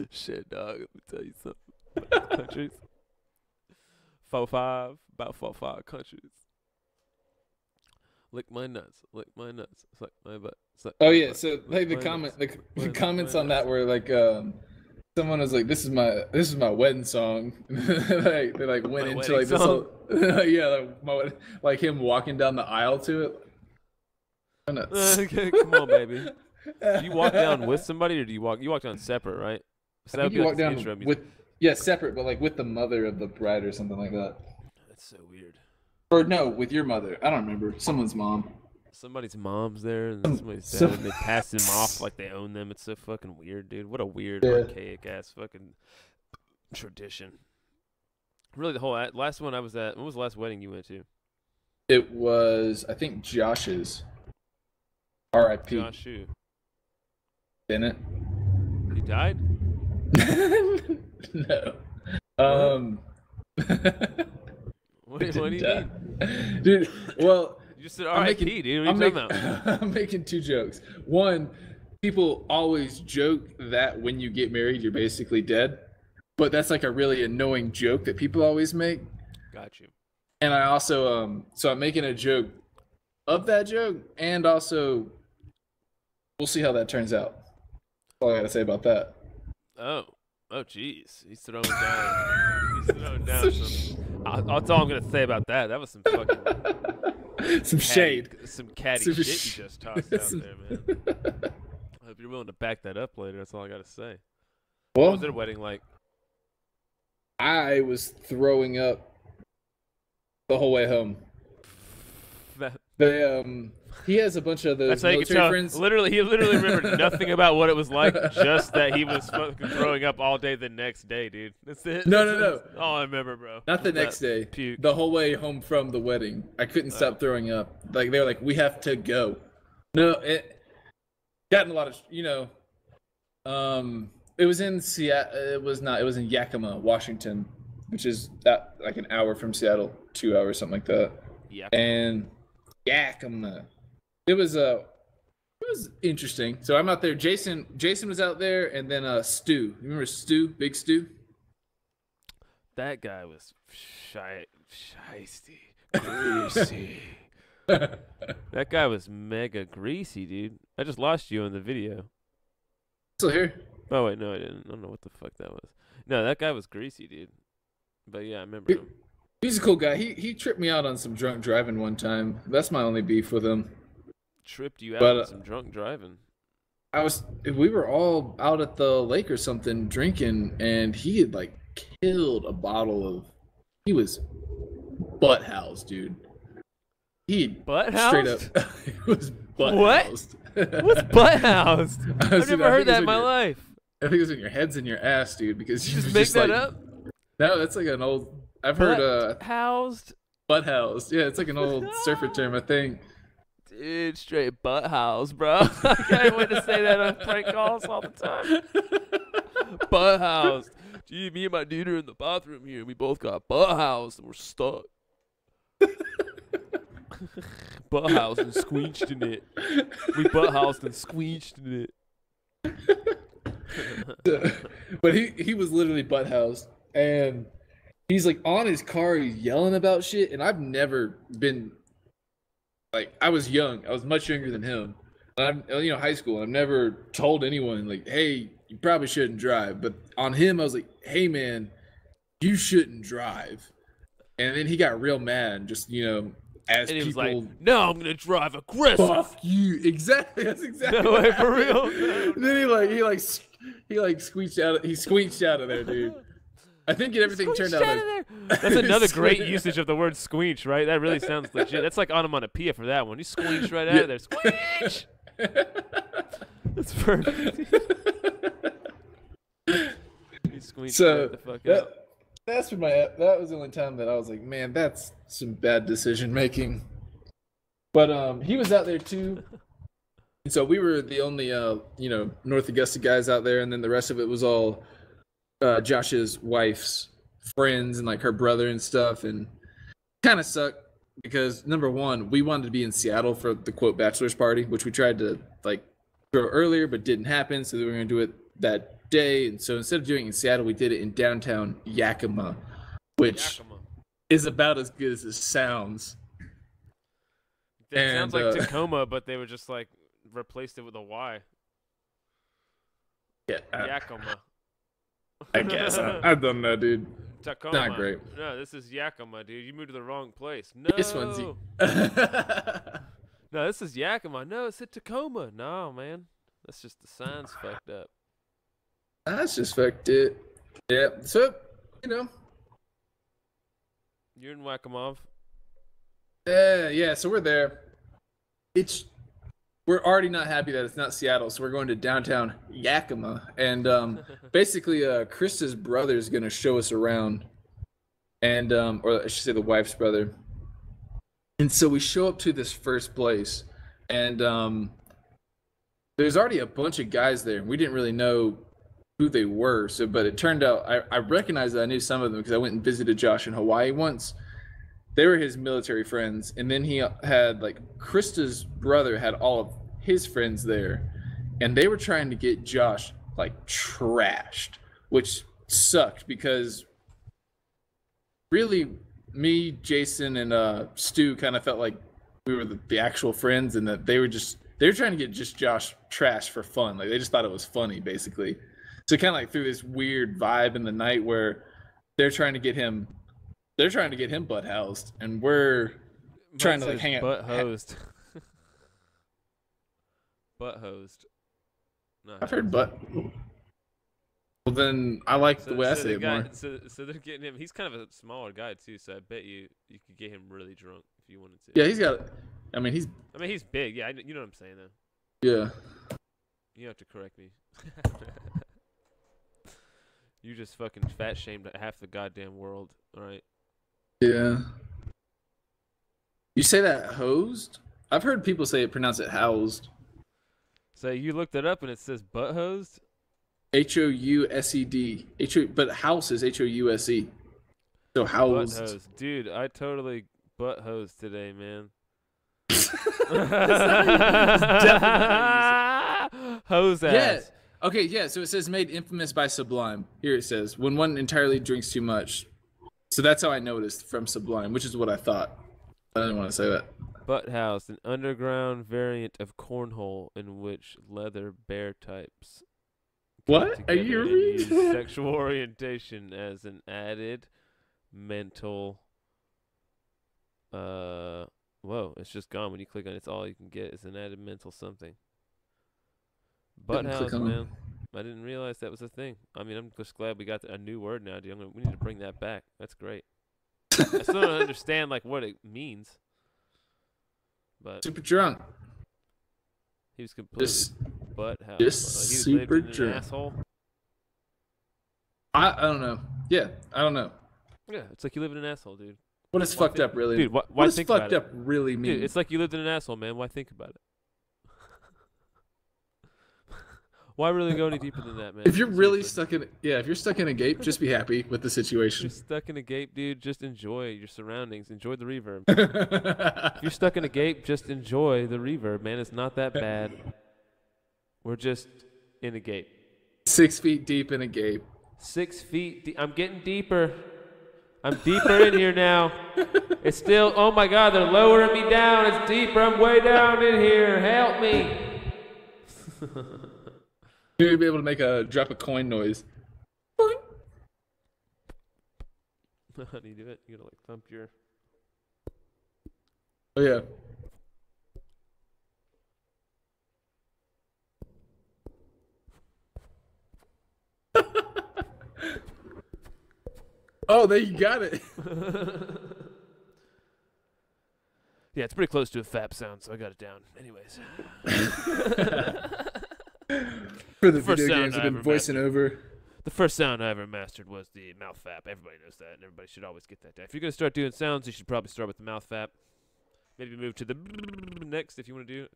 Shit, dog. Let me tell you something. About the countries. 4 5, about 4 5 countries. Lick my nuts. Lick my nuts. Suck my butt. Suck Oh my yeah, butt, so lick like the my comment, nuts. the My comments on nuts. that were like, someone was like, "This is my wedding song." Like they like went My into wedding like this song? whole, yeah, like him walking down the aisle to it. My nuts. Okay, come on, baby. Do you walk down with somebody, or do you walk down separate, right? So I that would think be you like walk this down intro music. with separate, but like with the mother of the bride or something like that. That's so weird. Or no, with your mother. I don't remember. Someone's mom. Somebody's mom's there and somebody's dad, some- and they pass them off like they own them. It's so fucking weird, dude. What a weird, Yeah. archaic ass fucking tradition. Really, the whole last one I was at. When was the last wedding you went to? It was, I think, Josh's. R.I.P. Josh who? Didn't He died? it? No. What do you mean? Dude, well, You just said I'm R.I.P., making- dude. What are you talking about? I'm making 2 jokes. One, people always joke that when you get married, you're basically dead. But that's like a really annoying joke that people always make. Got you. And I also, so I'm making a joke of that joke, and also, we'll see how that turns out. all I gotta say about that. Oh, jeez, he's throwing down. He's throwing down some. That's all I'm gonna say about that. That was some fucking Some shade. some catty Some shit sh- you just tossed out there, man. I hope you're willing to back that up later. That's all I gotta say. What Well, was their wedding like? I was throwing up the whole way home. That, He has a bunch of those that's how you can military tell. friends. He literally remembered nothing about what it was like, just that he was fucking throwing up all day the next day, dude. That's it. No. That's all I remember, bro. Not the That next day. Puke. The whole way home from the wedding. I couldn't stop throwing up. Like they were like, we have to go. No, it gotten a lot of it was in Seattle. It was not. It was in Yakima, Washington, which is like an hour from Seattle, 2 hours, something like that. Yeah. And Yakima. It was interesting. So I'm out there. Jason was out there, and then Stu. You remember Stu? Big Stu? That guy was shiesty. Greasy. That guy was mega greasy, dude. I just lost you in the video. Still here? Oh, wait, no, I didn't. I don't know what the fuck that was. No, that guy was greasy, dude. But yeah, I remember him. He's a cool guy. He tripped me out on some drunk driving one time. That's my only beef with him. Tripped you out But, on some drunk driving. We were all out at the lake or something drinking, and he had like killed a bottle of. He was Butthoused, dude. He straight up. He was Butthoused. What's Butthoused? I've never heard that in my life. I think it was when your head's in your ass, dude. Because You you just make that like, up? No, that's like an old. I've heard Housed? Butthoused. Yeah, it's like an old surfer term, I think. Dude, straight Butthouse, bro. I can't wait to say that on prank calls all the time. Butthouse. Gee, me and my dude are in the bathroom here. We both got Butthouse and we're stuck. Butthouse and squeeched in it. We Butthoused and squeeched in it. But he was literally Butthoused, and he's like on his car, he's yelling about shit, and I've never been like, I was young, I was much younger than him. I'm high school, and I've never told anyone like, hey, you probably shouldn't drive. But on him, I was like, hey man, you shouldn't drive. And then he got real mad, just as And he was people. like, no, I'm gonna drive aggressive. Fuck you! Exactly. That's exactly. No what way, for happened. real? And then he squeaked out. He squeaked out of there, dude. I think everything turned out. That's another great usage of the word squeech, right? That really sounds legit. That's like onomatopoeia for that one. You squeech right out of there. Squeech! That's perfect. He squeeched right the fuck out. That was the only time that I was like, man, that's some bad decision making. But he was out there too. And so we were the only North Augusta guys out there, and then the rest of it was all Josh's wife's friends and like her brother and stuff, and kind of sucked because number one, we wanted to be in Seattle for the quote bachelor's party, which we tried to like go earlier but didn't happen, so we were going to do it that day. And so instead of doing it in Seattle, we did it in downtown Yakima, which is about as good as it sounds. It sounds like Tacoma, but they were just like replaced it with a Y. Yeah, Yakima. I guess I don't know, dude. Tacoma. Not great. No, this is Yakima, dude. You moved to the wrong place. No. This one's No, this is Yakima. No, it's at Tacoma. No, man. That's just the signs fucked up. That's just fucked it. Yeah. So, You're in Wakamov. yeah. So we're there. We're already not happy that it's not Seattle, so we're going to downtown Yakima, and basically, Krista's brother is going to show us around, and or I should say the wife's brother. And so we show up to this first place, and there's already a bunch of guys there. We didn't really know who they were, but it turned out I recognized that I knew some of them because I went and visited Josh in Hawaii once. They were his military friends, and then he had like Krista's brother had all of his friends there, and they were trying to get Josh like trashed, which sucked because really me, Jason, and Stu kind of felt like we were the actual friends, and that they they're trying to get just Josh trashed for fun. Like they just thought it was funny, basically. So kind of like through this weird vibe in the night where they're trying to get him butt-housed, and we're trying to like hang out. Butt-hosed. Butt-hosed. No, I've heard butt. Well, then I like the way I say it more. So they're getting him. He's kind of a smaller guy too, so I bet you could get him really drunk if you wanted to. Yeah, he's got. I mean, he's big. Yeah, you know what I'm saying though. Yeah. You have to correct me. You just fucking fat shamed half the goddamn world. All right. Yeah. You say that hosed? I've heard people pronounce it housed. So you looked it up and it says butthosed? Housed. But house is House. So housed. Butthosed. Dude, I totally butthosed today, man. Hose ass. Yeah. Okay, yeah, so it says made infamous by Sublime. Here it says, when one entirely drinks too much. So that's how I noticed from Sublime, which is what I thought. I didn't want to say that. Butthoused, an underground variant of cornhole in which leather bear types. What? Are you reading? Sexual orientation as an added mental. Whoa, it's just gone when you click on it. It's all you can get is an added mental something. Butthoused, man. I didn't realize that was a thing. I mean, I'm just glad we got a new word now, dude. We need to bring that back. That's great. I still don't understand like what it means. But super drunk. He was completely butthoused. Just he was super lived in drunk. an asshole. I don't know. Yeah, I don't know. Yeah, it's like you live in an asshole, dude. What does fucked up really mean? Dude, why what does think fucked about up really mean? Dude, it's like you lived in an asshole, man. Why think about it? Why really go any deeper than that, man? If you're really stuck in, if you're stuck in a gape, just be happy with the situation. If you're stuck in a gape, dude, just enjoy your surroundings. Enjoy the reverb. If you're stuck in a gape, just enjoy the reverb, man. It's not that bad. We're just in a gape. 6 feet deep in a gape. 6 feet deep. I'm getting deeper. I'm deeper in here now. It's still, oh my God, they're lowering me down. It's deeper. I'm way down in here. Help me. You'd be able to drop a coin noise. How do you do it? You gotta like thump your. Oh yeah. Oh, there you got it. Yeah, it's pretty close to a FAP sound, so I got it down. Anyways. For the video games I've been voicing over. The first sound I ever mastered was the mouth fap. Everybody knows that, and everybody should always get that down. If you're going to start doing sounds, you should probably start with the mouth fap. Maybe move to the next if you want to do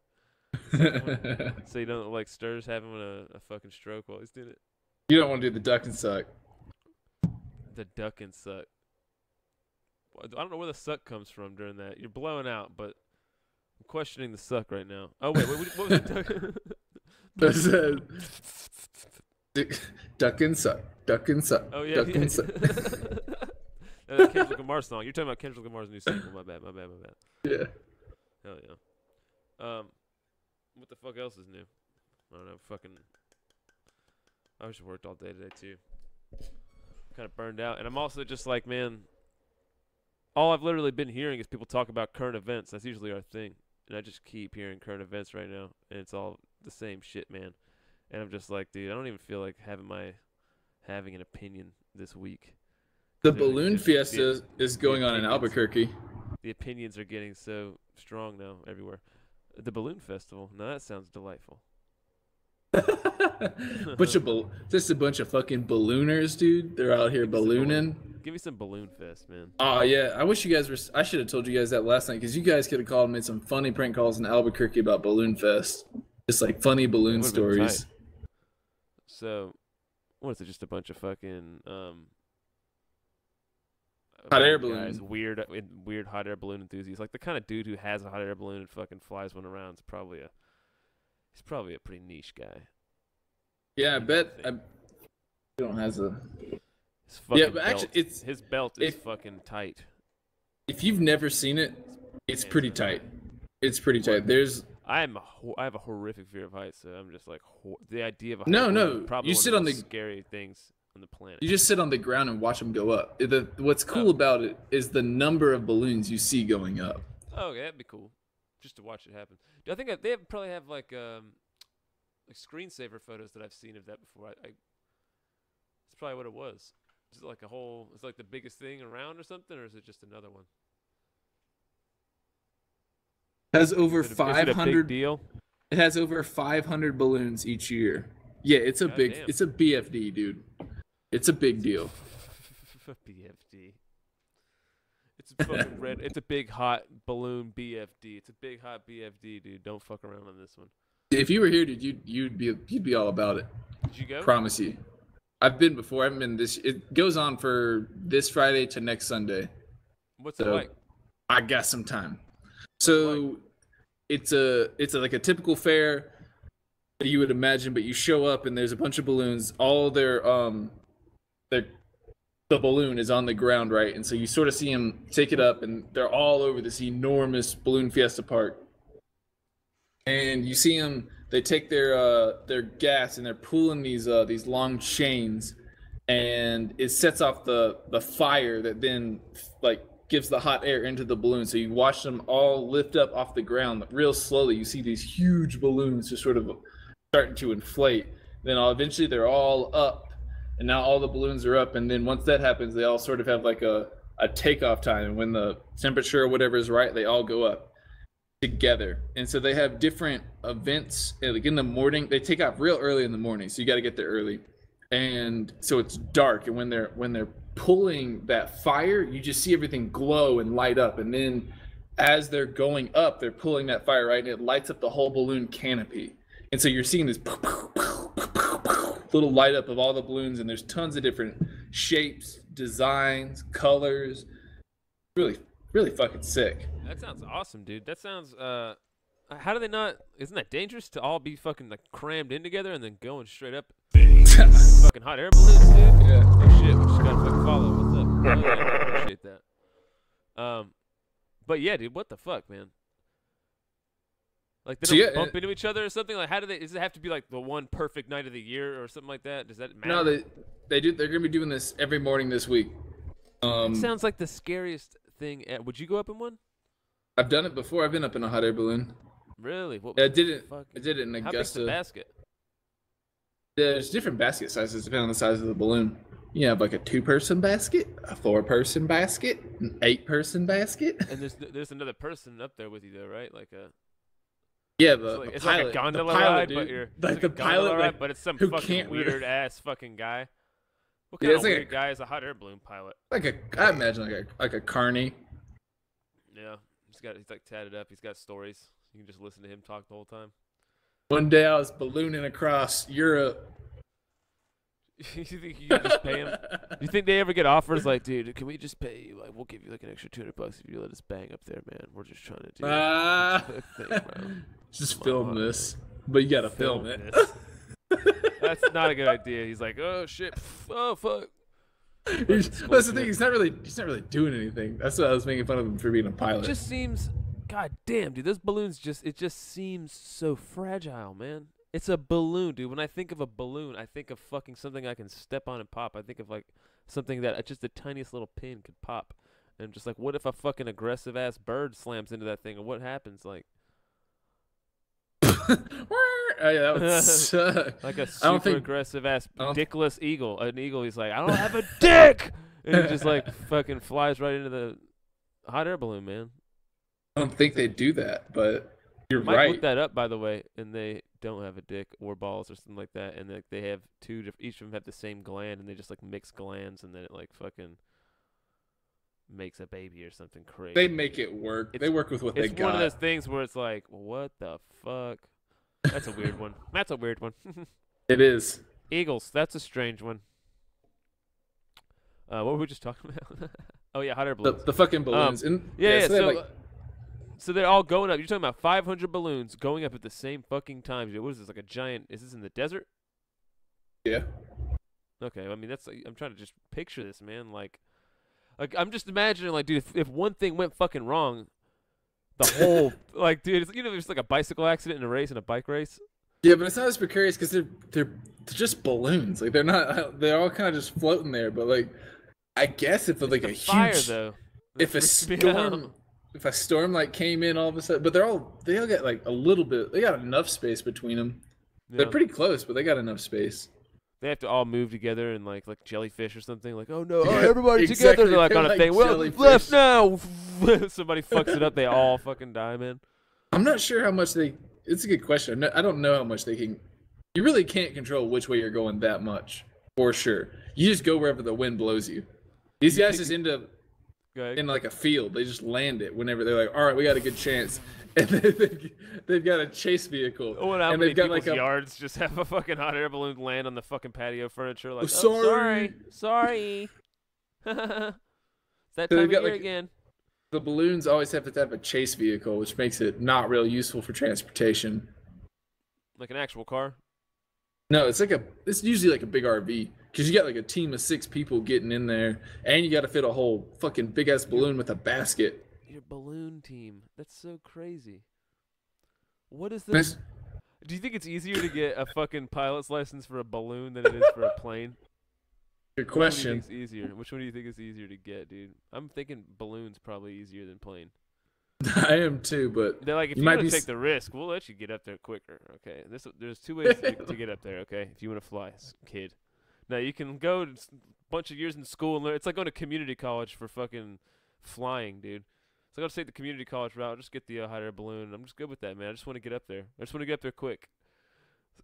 it. So you don't look like Sters having a fucking stroke while he's doing it. You don't want to do the duck and suck. The duck and suck. I don't know where the suck comes from during that. You're blowing out, but I'm questioning the suck right now. Oh, wait what was the duck? Duck and suck. Duck and suck. Oh, yeah. Duck and suck. That's Kendrick Lamar's song. You're talking about Kendrick Lamar's new single. My bad. Yeah. Hell yeah. What the fuck else is new? I don't know. I just worked all day today, too. Kind of burned out. And I'm also just like, man, all I've literally been hearing is people talk about current events. That's usually our thing. And I just keep hearing current events right now. And it's all the same shit, man. And I'm just like, dude, I don't even feel like having an opinion this week. The balloon fiesta is going on in Albuquerque. The opinions are getting so strong now everywhere. The balloon festival. Now that sounds delightful. Just a bunch of fucking ballooners, dude. They're out here ballooning. Give me some balloon fest, man. Oh yeah, I wish you guys were. I should have told you guys that last night because you guys could have called and made some funny prank calls in Albuquerque about balloon fest. Just like funny balloon stories. So, what is it? Just a bunch of fucking hot air guys, balloon. weird hot air balloon enthusiasts. Like the kind of dude who has a hot air balloon and fucking flies one around is probably a pretty niche guy. Yeah, I bet. He don't has a. Yeah, but actually, his belt is fucking tight. If you've never seen it, it's pretty tight. It's pretty tight. There's I have a horrific fear of heights, so I'm just like the idea of a No, height balloon no. is probably You one sit of on the the. most scary things on the planet. You just sit on the ground and watch them go up. What's cool about it is the number of balloons you see going up. Oh, okay, that'd be cool, just to watch it happen. I think they probably have like screensaver photos that I've seen of that before. It's probably what it was. Is it like a whole? It's like the biggest thing around or something, or is it just another one? Has over Is it a 500 big deal? It has over 500 balloons each year. Yeah, it's a big damn. it's a BFD, dude. It's a big deal. BFD. It's a fucking red. It's a big hot balloon BFD. It's a big hot BFD, dude. Don't fuck around on this one. If you were here, dude, you'd be all about it. Did you go? Promise you. I've been before. I haven't been this. It goes on for this Friday to next Sunday. What's it like? I got some time. So it's like a typical fair that you would imagine, but you show up and there's a bunch of balloons. All the balloon is on the ground, right? And so you sort of see them take it up, and they're all over this enormous balloon fiesta park. And you see them. They take their gas and they're pulling these long chains, and it sets off the fire that then like gives the hot air into the balloon. So you watch them all lift up off the ground real slowly. You see these huge balloons just sort of starting to inflate. Then eventually they're all up, and now all the balloons are up. And then once that happens, they all sort of have like a takeoff time. And when the temperature or whatever is right, they all go up together. And so they have different events. Like in the morning, they take off real early in the morning, so you got to get there early. And so it's dark, and when they're pulling that fire, you just see everything glow and light up. And then as they're going up, they're pulling that fire, right, and it lights up the whole balloon canopy. And so you're seeing this little light up of all the balloons, and there's tons of different shapes, designs, colors. Really, really fucking sick. That sounds awesome, dude. That sounds how do they not? Isn't that dangerous to all be fucking like crammed in together and then going straight up? Fucking hot air balloons, dude. Yeah. Oh shit, we just gotta fucking follow. What's up? Oh, yeah, I appreciate that. But yeah, dude, what the fuck, man? Like they don't bump into each other or something? Like how do they? Does it have to be like the one perfect night of the year or something like that? Does that matter? No, they do. They're gonna be doing this every morning this week. It sounds like the scariest thing. Would you go up in one? I've done it before. I've been up in a hot air balloon. Really? Yeah, I did it in Augusta. How big's the basket? There's different basket sizes depending on the size of the balloon. You have like a 2-person basket, a 4-person basket, an 8-person basket. And there's another person up there with you though, right? Like a yeah, it's pilot, like a gondola pilot, ride, dude. but you're like the pilot, ride, but it's some who fucking can't weird ass fucking guy. What Yeah, kind it's of like weird guy is a hot air balloon pilot? I imagine like a carny. Yeah, he's like tatted up. He's got stories. You can just listen to him talk the whole time. One day I was ballooning across Europe. You think you can just pay him? Do you think they ever get offers like, dude, can we just pay you? Like, we'll give you like an extra $200 if you let us bang up there, man. We're just trying to do a quick thing, bro. Just film this, but you gotta film it. That's not a good idea. He's like, oh shit, oh fuck. That's the thing. He's not really doing anything. That's what I was making fun of him for being a pilot. It just seems, god damn, dude. Those balloons it just seems so fragile, man. It's a balloon, dude. When I think of a balloon, I think of fucking something I can step on and pop. I think of like something that just the tiniest little pin could pop. And I'm just like, what if a fucking aggressive ass bird slams into that thing, or what happens? Like, oh, yeah, that would suck. Like a super aggressive ass dickless eagle. An eagle, he's like, I don't have a dick, and he just like fucking flies right into the hot air balloon, man. I don't think they do that, but you're Mike right. looked that up, by the way, and they don't have a dick or balls or something like that, and like they have each of them have the same gland, and they just like mix glands, and then it like fucking makes a baby or something crazy. They make it work. They work with what they got. It's one of those things where it's like, what the fuck? That's a weird one. That's a weird one. It is. Eagles. That's a strange one. What were we just talking about? Oh yeah, hot air balloons. The fucking balloons. So they're all going up. You're talking about 500 balloons going up at the same fucking time. What is this, like a giant? Is this in the desert? Yeah. Okay, I mean that's. I'm trying to just picture this, man. Like I'm just imagining, like, dude, if one thing went fucking wrong, The whole like, dude, it's, there's like a bicycle accident in a race and a bike race. Yeah, but it's not as precarious because they're just balloons. Like they're all kind of just floating there. But like, I guess if like a Fire huge, though. if a storm like came in all of a sudden, but they all got like a little bit. They got enough space between them. Yeah. They're pretty close, but they got enough space. They have to all move together and like jellyfish or something. Like, oh no, everybody together. Exactly. They're like on a Like thing. Well, jellyfish. left now. Somebody fucks it up. They all fucking die, man. I'm not sure how much they. It's a good question. I don't know how much they can. You really can't control which way you're going that much, for sure. You just go wherever the wind blows you. These guys just end up in like a field. They just land it whenever they're like, all right, we got a good chance. And they've got a chase vehicle. Oh, and how and many they've got people's like yards just have a fucking hot air balloon land on the fucking patio furniture? Like, sorry. Sorry. It's that So time of they've got, year like, again. The balloons always have to have a chase vehicle, which makes it not real useful for transportation. Like an actual car? No, it's usually like a big RV because you got like a team of 6 people getting in there, and you got to fit a whole fucking big ass balloon with a basket. Your balloon team. That's so crazy. What is this? Do you think it's easier to get a fucking pilot's license for a balloon than it is for a plane? Good question. Which one do you think's easier? Which one do you think is easier to get, dude? I'm thinking balloon's probably easier than plane. I am too, but they're like, if you want to take the risk, we'll let you get up there quicker. Okay, there's 2 ways to get up there. Okay, if you want to fly, kid. Now you can go a bunch of years in school and learn. It's like going to community college for fucking flying, dude. So I got to take the community college route. I'll just get the hot air balloon. I'm just good with that, man. I just want to get up there. I just want to get up there quick.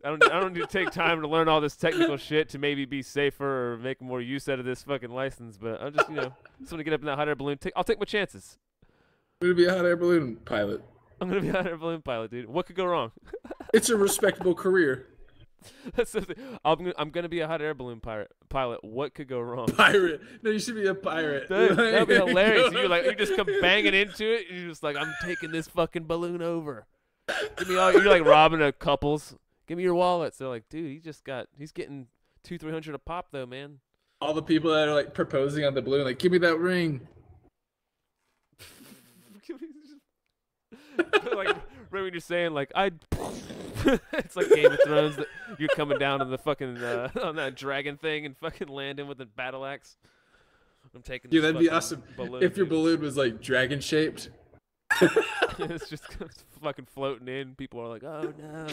I don't need to take time to learn all this technical shit to maybe be safer or make more use out of this fucking license. But I'm just just want to get up in that hot air balloon. I'll take my chances. I'm gonna be a hot air balloon pilot. I'm gonna be a hot air balloon pilot, dude. What could go wrong? It's a respectable career. That's the thing. I'm gonna be a hot air balloon pilot. What could go wrong? Pirate. No, you should be a pirate. That'd be hilarious. You just come banging into it, and you're just like, I'm taking this fucking balloon over. Give me all. You're like robbing a couples. Give me your wallets. They're like, dude, he's getting $200-300 a pop though, man. All the people that are like proposing on the balloon, like, give me that ring. Like, right when you're saying like it's like Game of Thrones that you're coming down on the fucking on that dragon thing and fucking landing with a battle axe. I'm taking. Yeah, that'd be awesome. Balloon, if your balloon was like dragon shaped. It's just fucking floating in. People are like, oh no.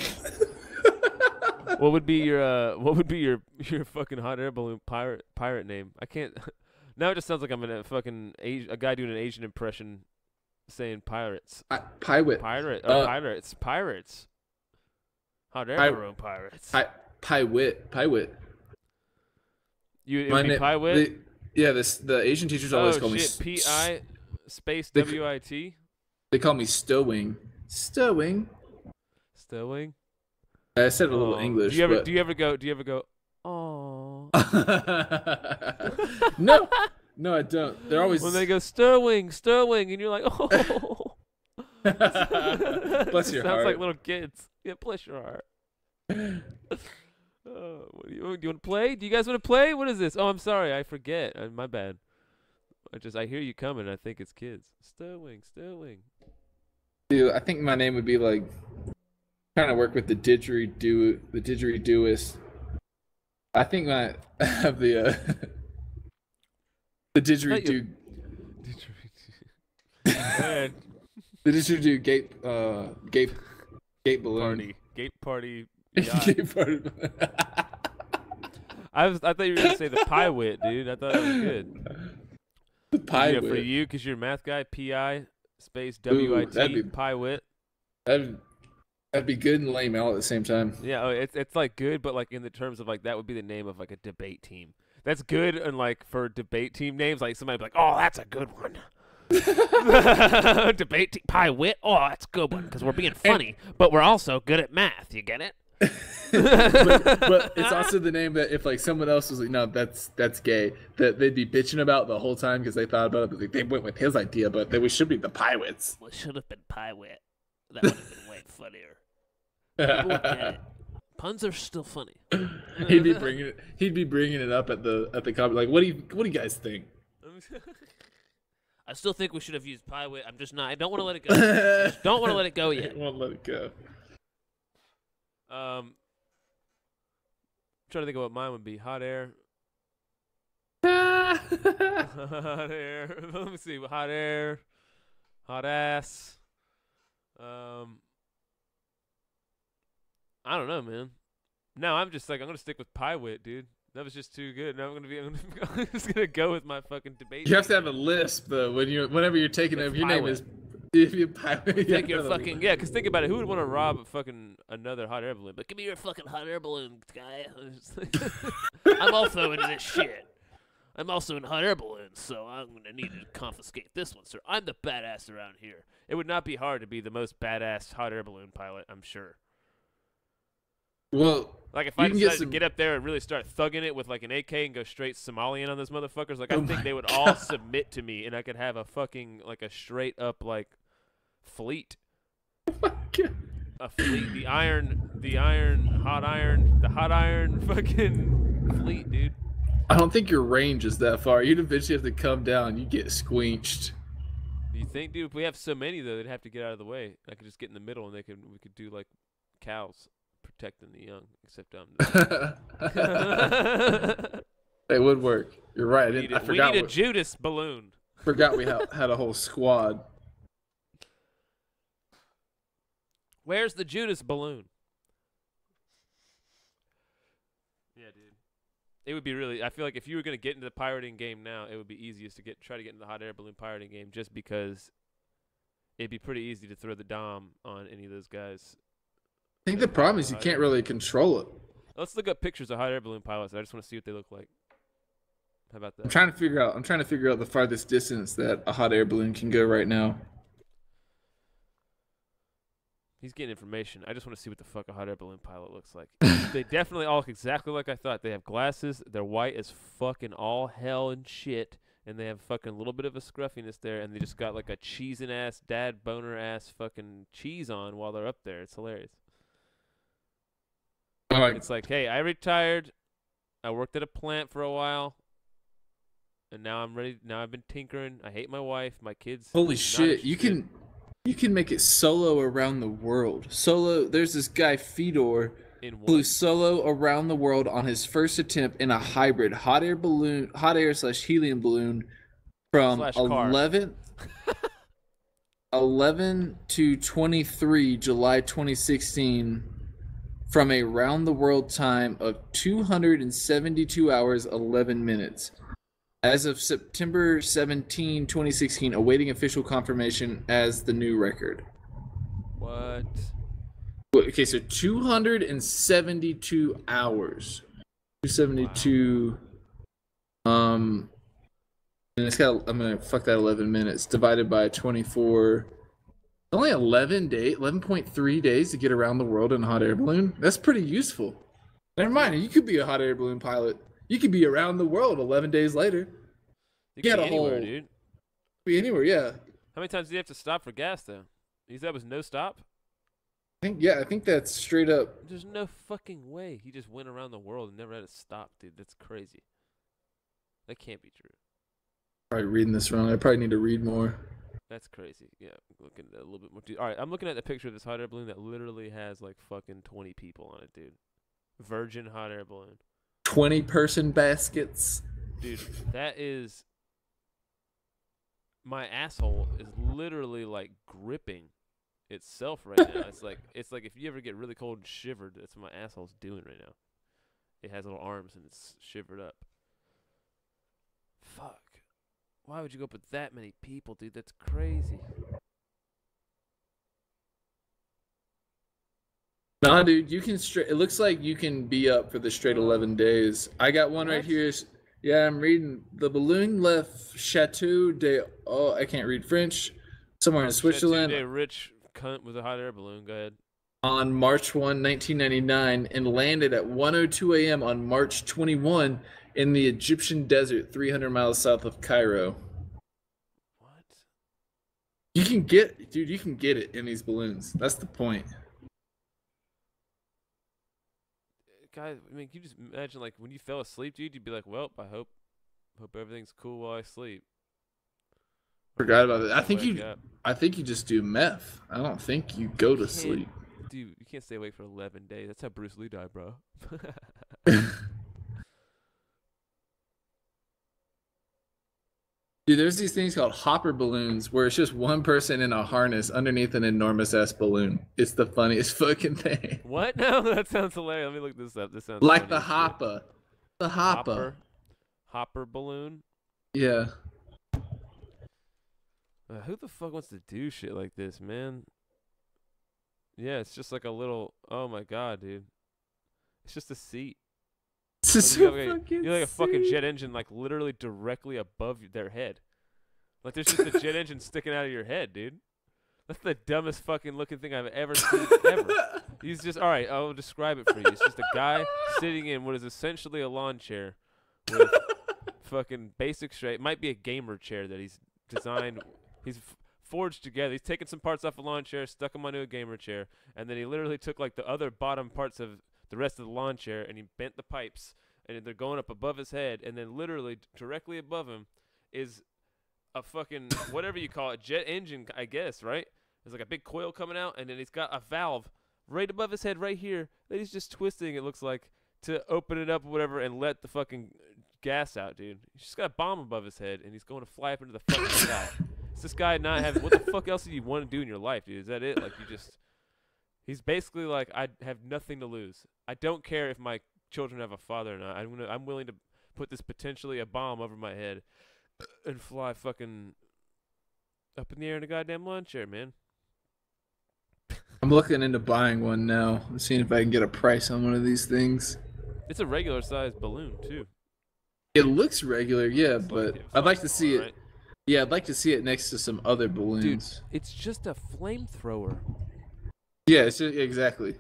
What would be your fucking hot air balloon pirate name? I can't. Now it just sounds like I'm a fucking a guy doing an Asian impression. Saying pirates. Pirate. Pirates. Hot air balloon pirates. Pirate. You would be Pywit? Yeah, the Asian teachers always call me P-I space W-I-T. They call me Stowing. Stowing. I said a little English. Do you ever go? Oh. No, I don't. They're always when they go Sterling, and you're like, oh. Bless your heart. Sounds like little kids. Yeah, bless your heart. What do you want to play? Do you guys want to play? What is this? Oh, I'm sorry, I forget. My bad. I hear you coming. I think it's kids. Sterling. Dude, I think my name would be like trying to work with the didgeridooist. I think I have the didgeridoo. The didgeridoo gate balloon. Gate party. Gate party. I thought you were gonna say the Pywit, dude. I thought that was good. The Pywit. For you, because you're a math guy. P-I space W-I-T. Pywit. That'd be good and lame all at the same time. Yeah, it's like good, but like in the terms of like that would be the name of like a debate team. That's good, and like for debate team names, like somebody be like, "Oh, that's a good one." Debate team Pywit. Oh, that's a good one because we're being funny, but we're also good at math. You get it? but it's also the name that if like someone else was like, "No, that's gay," that they'd be bitching about the whole time because they thought about it. But like, they went with his idea, but we should be the Pywits. Well, it should have been Pywit. That would have been way funnier. People would get it. Puns are still funny. He'd be bringing it up at the comment. Like, what do you guys think? I still think we should have used pie wit. I'm just not. I don't want to let it go. I just don't want to let it go yet. I won't let it go. Trying to think of what mine would be. Hot air. Ah. Hot air. Let me see. Hot air. Hot ass. I don't know, man. No, I'm just like I'm gonna stick with pie wit, dude. That was just too good. Now I'm just gonna go with my fucking debate. You have to have a lisp though whenever you're taking It's over. Your pie name wit. is if you pie wit. Take your fucking because think about it. Who would want to rob another hot air balloon? But Give me your fucking hot air balloon, guy. I'm also into this shit. I'm also in hot air balloons, so I'm gonna need to confiscate this one, sir. I'm the badass around here. it would not be hard to be the most badass hot air balloon pilot. I'm sure. Well, Like if you I can decided get to some- get up there and really start thugging it with like an AK and go straight Somalian on those motherfuckers, like I Oh think my they would all submit to me, and I could have a fucking like a straight up like fleet. A fleet, the hot iron fucking fleet, dude. I don't think your range is that far. You'd eventually have to come down. You get squinched. Do you think, dude? If we have so many though, they'd have to get out of the way. I could just get in the middle, and we could do like cows protecting the young. Except It would work. You're right. we I forgot. need a Judas balloon. Forgot we had a whole squad. Where's the Judas balloon? Yeah, dude. It would be really. I feel like if you were gonna get into the pirating game now, it would be easiest to try to get into the hot air balloon pirating game, just because it'd be pretty easy to throw the dom on any of those guys. I think the problem is you can't really control it. Let's look up pictures of hot air balloon pilots. I just want to see what they look like. How about that? I'm trying to figure out the farthest distance that a hot air balloon can go right now. He's getting information. I just want to see what the fuck a hot air balloon pilot looks like. They definitely all look exactly like I thought. They have glasses. They're white as fucking all hell and shit. And they have fucking a little bit of a scruffiness there. And they just got like a cheesing ass, dad boner ass fucking cheese on while they're up there. It's hilarious. It's like, hey, I retired. I worked at a plant for a while. And now I'm ready. Now I've been tinkering. I hate my wife. My kids. Holy not a shit! You can make it solo around the world. Solo. There's this guy Fedor in flew one. solo around the world on his first attempt in a hybrid hot air/helium balloon from Slash car. 11 to 23 July 2016 from a round the world time of 272 hours 11 minutes. As of September 17, 2016, awaiting official confirmation as the new record. What? Okay, so 272 hours. 272. And it's got. I'm gonna fuck that 11 minutes divided by 24. Only 11.3 days to get around the world in a hot air balloon. That's pretty useful. Never mind, you could be a hot air balloon pilot. You could be around the world 11 days later. You Get can a be anywhere, whole- dude. Be anywhere, yeah. How many times do you have to stop for gas, though? You said it was no stop? I think that's straight up. There's no fucking way. He just went around the world and never had to stop, dude. That's crazy. That can't be true. Probably reading this wrong. I probably need to read more. That's crazy. Yeah, I'm looking at it a little bit more. Dude. All right, I'm looking at the picture of this hot air balloon that literally has like fucking 20 people on it, dude. Virgin hot air balloon. 20-person baskets. Dude, that is... My asshole is literally like gripping itself right now. It's like if you ever get really cold and shivered, that's what my asshole's doing right now. It has little arms and it's shivered up. Fuck. Why would you go up with that many people, dude? That's crazy. Nah, dude, you can it looks like you can be up for the straight 11 days. I got one right What? here. Yeah, I'm reading. The balloon left Chateau de... Oh, I can't read French. Somewhere in Switzerland A rich cunt with a hot air balloon. Go ahead. on March 1, 1999, and landed at 1:02 a.m. on March 21 in the Egyptian desert, 300 miles south of Cairo. What? You can get it in these balloons. That's the point. Guys, I mean, you just imagine like when you fell asleep, dude, you'd be like, well, I hope everything's cool while I sleep. Forgot about it. Wake up. I think you just do meth. I don't think you go to Can't- sleep. Dude, you can't stay awake for 11 days. That's how Bruce Lee died, bro. Dude, there's these things called hopper balloons where it's just one person in a harness underneath an enormous ass balloon. It's the funniest fucking thing. What? No, that sounds hilarious. Let me look this up. This sounds Like funny the as shit. hopper. The hopper. Hopper balloon. Yeah. Who the fuck wants to do shit like this, man? Yeah, it's just like a little. Oh my god, dude. It's just a seat. This is Like, so you fucking have like a fucking sick. jet engine, like literally directly above their head. Like there's just a jet engine sticking out of your head, dude. That's the dumbest fucking looking thing I've ever seen ever. He's just all right. I'll describe it for you. It's just a guy sitting in what is essentially a lawn chair with fucking basic straight. Might be a gamer chair that he's designed. He's forged together. He's taken some parts off a lawn chair, stuck them onto a gamer chair, and then he literally took like the other bottom parts of the rest of the lawn chair and he bent the pipes, and they're going up above his head, and then literally directly above him is a fucking whatever you call it, jet engine, I guess, right? There's like a big coil coming out, and then he's got a valve right above his head right here that he's just twisting, it looks like, to open it up or whatever and let the fucking gas out, dude. He's just got a bomb above his head, and he's going to fly up into the fucking sky. Is this guy not having, what the fuck else do you want to do in your life, dude? Is that it? Like, you just, he's basically like, I have nothing to lose. I don't care if my children have a father or not. I'm willing to put this potentially a bomb over my head and fly fucking up in the air in a goddamn lawn chair, man. I'm looking into buying one now. I'm seeing if I can get a price on one of these things. It's a regular sized balloon too. It looks regular, yeah, It's but it's I'd like fucking to see small, it. right? Yeah, I'd like to see it next to some other Dude, balloons. it's just a flamethrower. Yeah, it's just, exactly.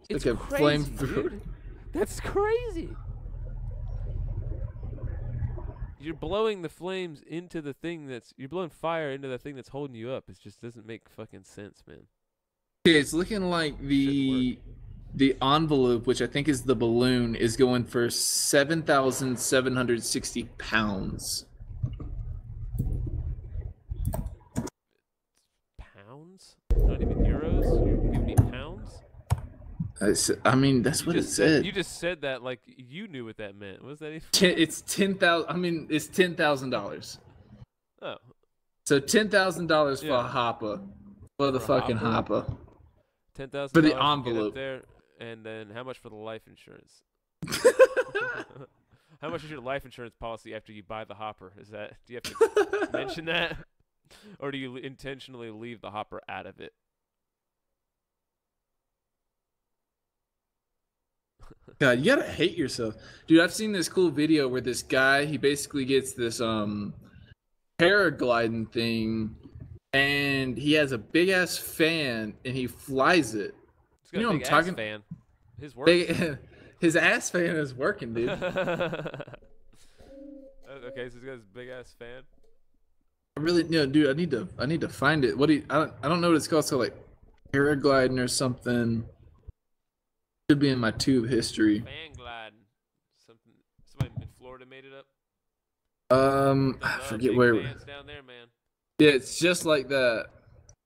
It's like a crazy, flamethrower. dude. That's crazy. You're blowing the flames into the thing you're blowing fire into the thing that's holding you up. It just doesn't make fucking sense, man. Okay, it's looking like the envelope, which I think is the balloon, is going for 7,760 pounds. Pounds? Not even euros? You're giving me pounds? I mean, that's what it said. You just said that like you knew what that meant. What was that even? It's 10,000. I mean, it's $10,000. Oh. So $10,000 for Yeah. a hopper, for the For a fucking hopper? hopper. $10,000 For the to get up envelope. there, and then how much for the life insurance? How much is your life insurance policy after you buy the hopper? Do you have to mention that, or do you intentionally leave the hopper out of it? God, you gotta hate yourself, dude. I've seen this cool video where this guy, he basically gets this paragliding thing, and he has a big ass fan, and he flies it. He's got You know a what big I'm ass talking- fan. His work. His ass fan is working, dude. Okay, so he's got his big ass fan. I really, dude. I need to find it. I don't know what it's called. So like, paragliding or something. Should be in my tube history. Fan gliding. Somebody in Florida made it up. I Love forget big where. fans down there, man. Yeah, it's just like that.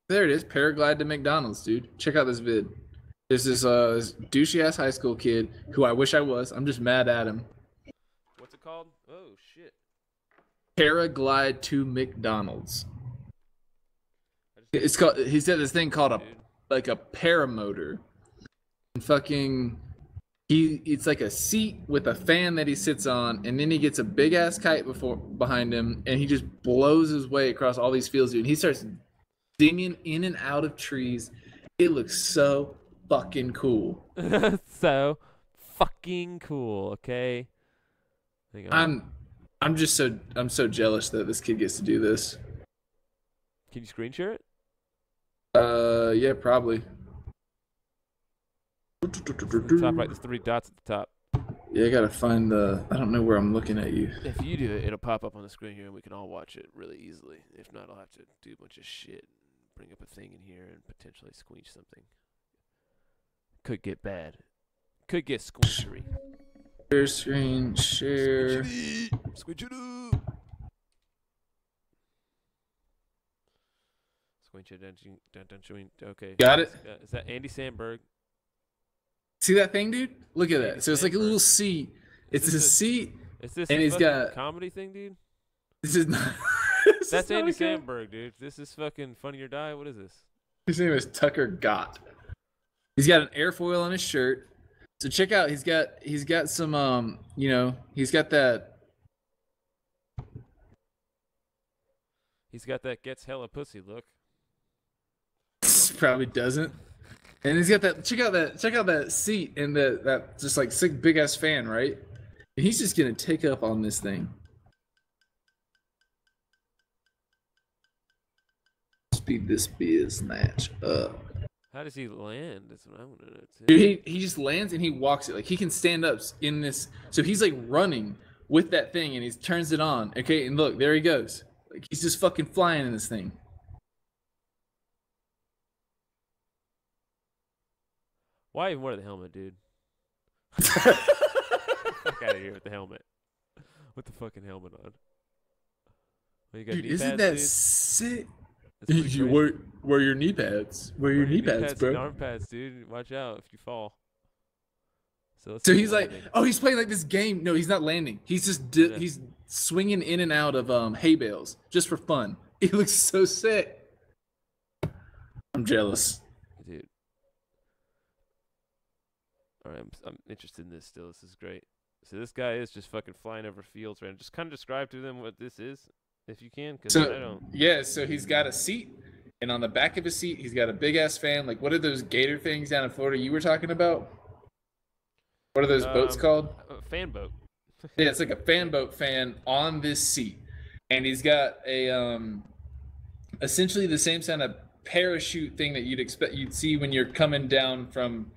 There it is. Paraglide to McDonald's, dude. Check out this vid. There's this douchey ass high school kid who I wish I was. I'm just mad at him. What's it called? Oh shit. Paraglide to McDonald's. It's called. He said this thing called a paramotor. And fucking, it's like a seat with a fan that he sits on, and then he gets a big ass kite behind him, and he just blows his way across all these fields, dude. And he starts dinging in and out of trees. It looks so fucking cool. So fucking cool. Okay. Hang on. I'm so jealous that this kid gets to do this. Can you screen share it? Yeah, probably. Top right, there's 3 dots at the top. Yeah, I gotta find I don't know where I'm looking at you. If you do it, it'll pop up on the screen here, and we can all watch it really easily. If not, I'll have to do a bunch of shit, bring up a thing in here, and potentially squeeze something. Could get bad. Could get squeachery. Share screen, share. Squeachery. Squinch it. Okay. Got it? Is that Andy Samberg? See that thing, dude? Look at Andy that. So it's like a Samberg. little seat. It's this a a- seat. Is this And a he's fucking got- comedy thing, dude? This is not. this That's is not Andy a guy. Samberg, dude. This is fucking Funny or Die. What is this? His name is Tucker Gott. He's got an airfoil on his shirt. So check out. He's got some he's got that. He's got that gets hella pussy look. Probably doesn't. And he's got that. Check out that seat and that just like sick big ass fan, right? And he's just gonna take up on this thing. Speed this biznatch up. How does he land? That's what I want to know too. Dude, he just lands and he walks it. Like he can stand up in this. So he's like running with that thing and he turns it on. Okay, and look, there he goes. Like he's just fucking flying in this thing. Why even wear the helmet, dude? Fuck out of here with the helmet. With the fucking helmet on. Well, you got Dude, knee isn't pads, that dude? sick? That's pretty You crazy. wear your knee pads. Wear your knee pads, and bro. arm pads, dude. Watch out if you fall. So So he's like, oh, he's playing like this game. No, he's not landing. He's just Yeah. he's swinging in and out of hay bales just for fun. He looks so sick. I'm jealous. dude. All right, I'm interested in this still. This is great. So this guy is just fucking flying over fields, right? Just kind of describe to them what this is, if you can, because I So don't. yeah, so he's got a seat, and on the back of his seat, he's got a big ass fan. Like, what are those gator things down in Florida you were talking about? What are those boats called? Fan boat. Yeah, it's like a fan boat fan on this seat, and he's got a essentially the same kind of parachute thing that you'd see when you're coming down from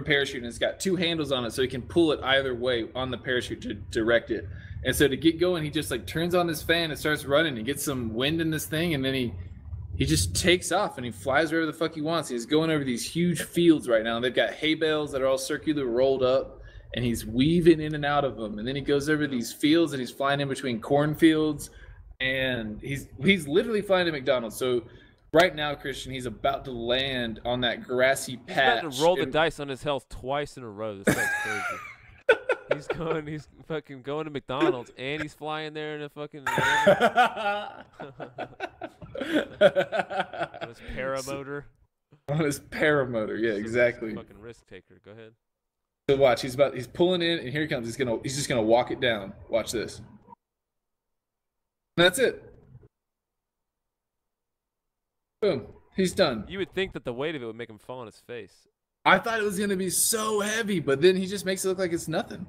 parachute, and it's got two handles on it, so he can pull it either way on the parachute to direct it. And so to get going, he just like turns on this fan and starts running and gets some wind in this thing, and then he just takes off and he flies wherever the fuck he wants. He's going over these huge fields right now. They've got hay bales that are all circular rolled up, and he's weaving in and out of them. And then he goes over these fields and he's flying in between cornfields, and he's literally flying to McDonald's. So right now, Christian, he's about to land on that grassy He's patch. about to roll the in- dice on his health twice in a row. This guy's crazy. He's fucking going to McDonald's, and he's flying there in a fucking on his paramotor. On his paramotor, yeah, So he's a exactly. Fucking risk taker. Go ahead. So watch, he's pulling in, and here he comes. He's just gonna walk it down. Watch this. And that's it. Boom. He's done. You would think that the weight of it would make him fall on his face. I thought it was gonna be so heavy, but then he just makes it look like it's nothing.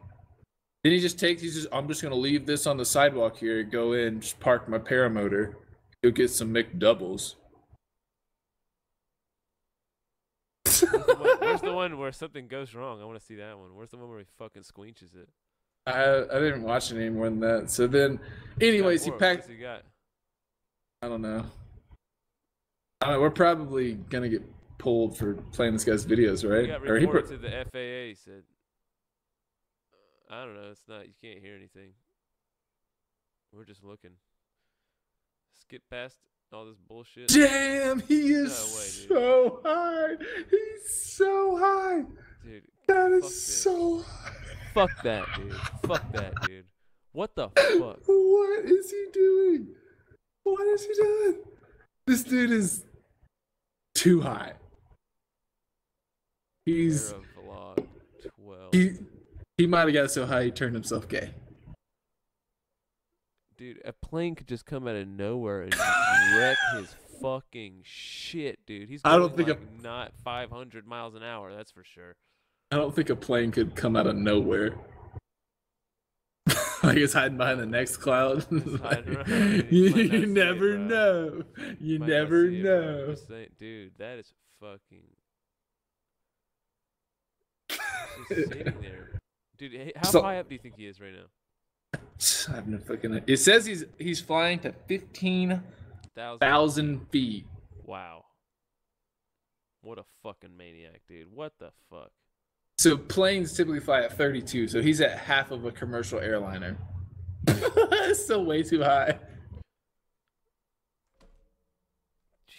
Then I'm just gonna leave this on the sidewalk here, go in, just park my paramotor, go get some McDoubles. Where's the one where something goes wrong? I want to see that one. Where's the one where he fucking squinches it? I didn't watch it any more than that. So then, anyways, he What packed. else he got? I don't know. We're probably gonna get pulled for playing this guy's videos, He right? got Or he reported to the FAA. He said, I don't know. It's not. You can't hear anything. We're just looking. Skip past all this bullshit. Damn, he is No way, dude. so high. He's so high. Dude, That fuck is this. so high. Fuck that, dude. Fuck that, dude. What the fuck? What is he doing? What is he doing? This dude is too high. He's Era vlog 12. he might have got so high he turned himself gay. Dude, a plane could just come out of nowhere and just wreck his fucking shit, dude. He's going I don't think like not 500 miles an hour, that's for sure. I don't think a plane could come out of nowhere. Like it's hiding behind the next cloud. hiding around. You might not see You it, never bro. know. You Might not never see it, bro. I'm know. just saying, dude, that is fucking just sitting there. Dude, how So- high up do you think he is right now? I have no fucking. It says he's flying to 15,000 1,000. feet. Wow. What a fucking maniac, dude. What the fuck? So planes typically fly at 32. So he's at half of a commercial airliner. It's still way too high.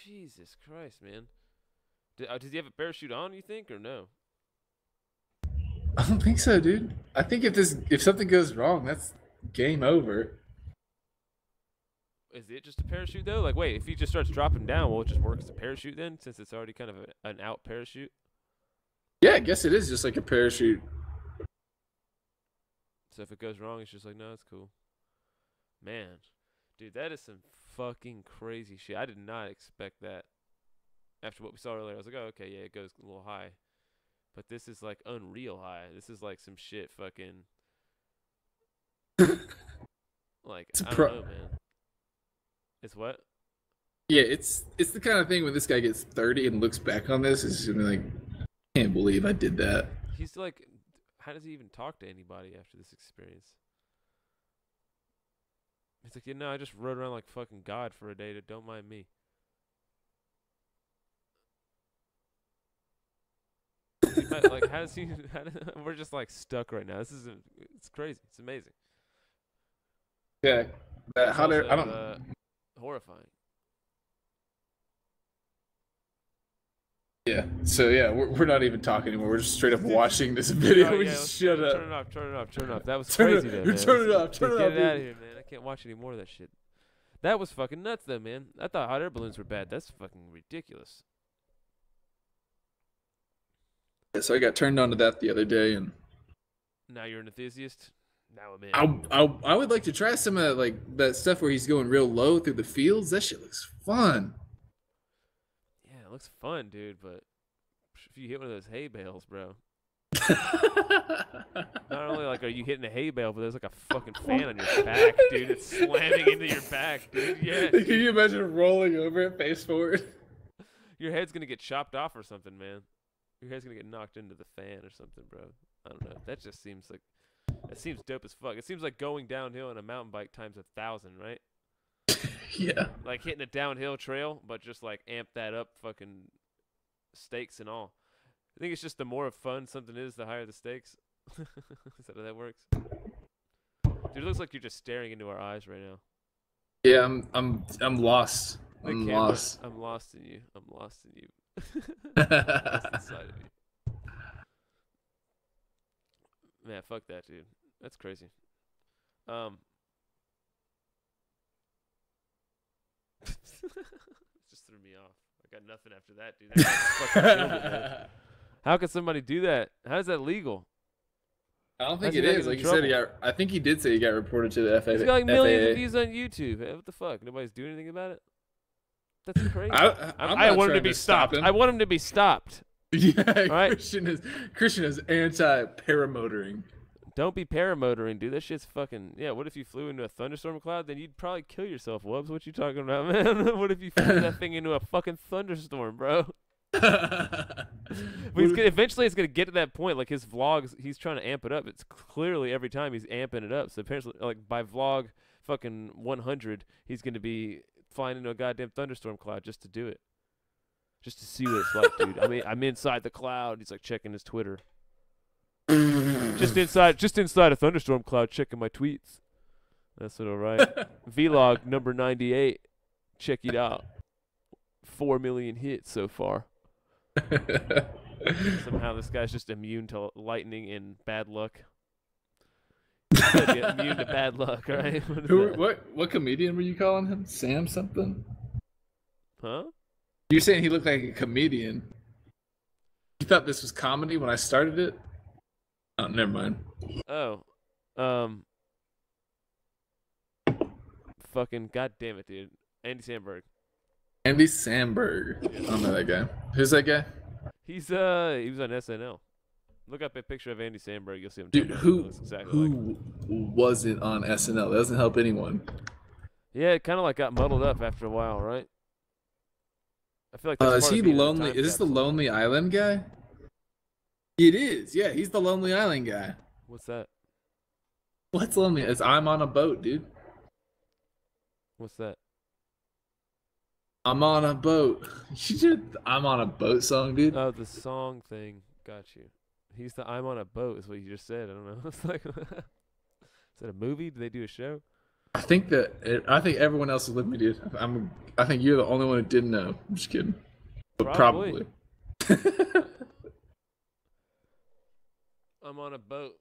Jesus Christ, man. Does he have a parachute on, you think, or no? I don't think so, dude. I think if something goes wrong, that's game over. Is it just a parachute, though? Like, wait, if he just starts dropping down, will it just work as a parachute then, since it's already kind of an out parachute? Yeah, I guess it is just like a parachute. So if it goes wrong, it's just like, no, it's cool. Man, dude, that is some fucking crazy shit. I did not expect that. After what we saw earlier, I was like, oh, okay, yeah, it goes a little high. But this is like unreal high. This is like some shit fucking. Like, I don't know, man. It's what? Yeah, it's the kind of thing when this guy gets 30 and looks back on this, it's just gonna be like, can't believe I did that. He's like, how does he even talk to anybody after this experience? He's like, yeah, no, I just rode around like fucking God for a day. Don't mind me. Like, how does he? We're just like stuck right now. It's crazy. It's amazing. Yeah, It's how they also, I don't. horrifying. Yeah. So yeah, we're not even talking anymore. We're just straight up watching this video. Oh, We yeah, just let's shut up. Turn it off. Turn it off. Turn it off. That was Turn it- crazy, though, man. turn it off, turn it Get off, it out of dude. here, man. I can't watch any more of that shit. That was fucking nuts, though, man. I thought hot air balloons were bad. That's fucking ridiculous. So I got turned on to that the other day, and Now you're an enthusiast. Now I'm in. I would like to try some of that, like that stuff where he's going real low through the fields. That shit looks fun. Yeah, it looks fun, dude. But if you hit one of those hay bales, bro. Not only like are you hitting a hay bale, but there's like a fucking fan on your back, dude. It's slamming into your back, dude. Yeah. Can you imagine rolling over it face forward? Your head's gonna get chopped off or something, man. Your head's gonna get knocked into the fan or something, bro. I don't know. That just seems like that seems dope as fuck. It seems like going downhill on a mountain bike times 1,000, right? Yeah. Like hitting a downhill trail, but just like amp that up, fucking stakes and all. I think it's just the more fun something is, the higher the stakes. Is that how that works? Dude, it looks like you're just staring into our eyes right now. Yeah, I'm lost. The I'm camera- lost. I'm lost in you. I'm lost in you. Lost inside of you. Man, fuck that, dude. That's crazy. Just threw me off. I got nothing after that, dude. That fucking killed it, man. How could somebody do that? How is that legal? I don't think How's it he not is. getting Like in you said, I think he did say he got reported to the FAA. He's got like millions of views on YouTube. What the fuck? Nobody's doing anything about it? That's crazy. I want him to be stopped. I want him to be stopped. Yeah, Right? Christian is anti-paramotoring. Don't be paramotoring, dude. That shit's fucking... Yeah, what if you flew into a thunderstorm cloud? Then you'd probably kill yourself, Wubbs. What you talking about, man? What if you flew that thing into a fucking thunderstorm, bro? But eventually it's going to get to that point. Like his vlogs, he's trying to amp it up. It's clearly every time he's amping it up. So apparently, like by vlog fucking 100, he's going to be flying into a goddamn thunderstorm cloud just to do it. Just to see what it's like, dude. I mean, I'm inside the cloud. He's like checking his Twitter. just inside a thunderstorm cloud, checking my tweets. That's what I'll write. Vlog number 98. Check it out. 4 million hits so far. Somehow this guy's just immune to lightning and bad luck. Immune to bad luck, right? What comedian were you calling him? Sam something? Huh? You're saying he looked like a comedian. You thought this was comedy when I started it? Oh, never mind. Oh. Fucking goddamn it, dude. Andy Samberg. Andy Samberg. I don't know that guy. Who's that guy? He was on SNL. Look up a picture of Andy Samberg. You'll see him. Dude, who exactly like wasn't on SNL? That doesn't help anyone. Yeah, it kind of like got muddled up after a while, right? I feel like that's Is part he of being in a lonely? time Is this the capsule. Lonely Island guy? It is. Yeah, he's the Lonely Island guy. What's that? What's lonely? It's I'm on a boat, dude. What's that? I'm on a boat. You did I'm on a boat song, dude. Oh, the song thing. Got you. He's the I'm on a boat is what you just said. I don't know. It's like, is that a movie? Did they do a show? I think everyone else with me did. I think you're the only one who didn't know. I'm just kidding. But Probably. probably. I'm on a boat.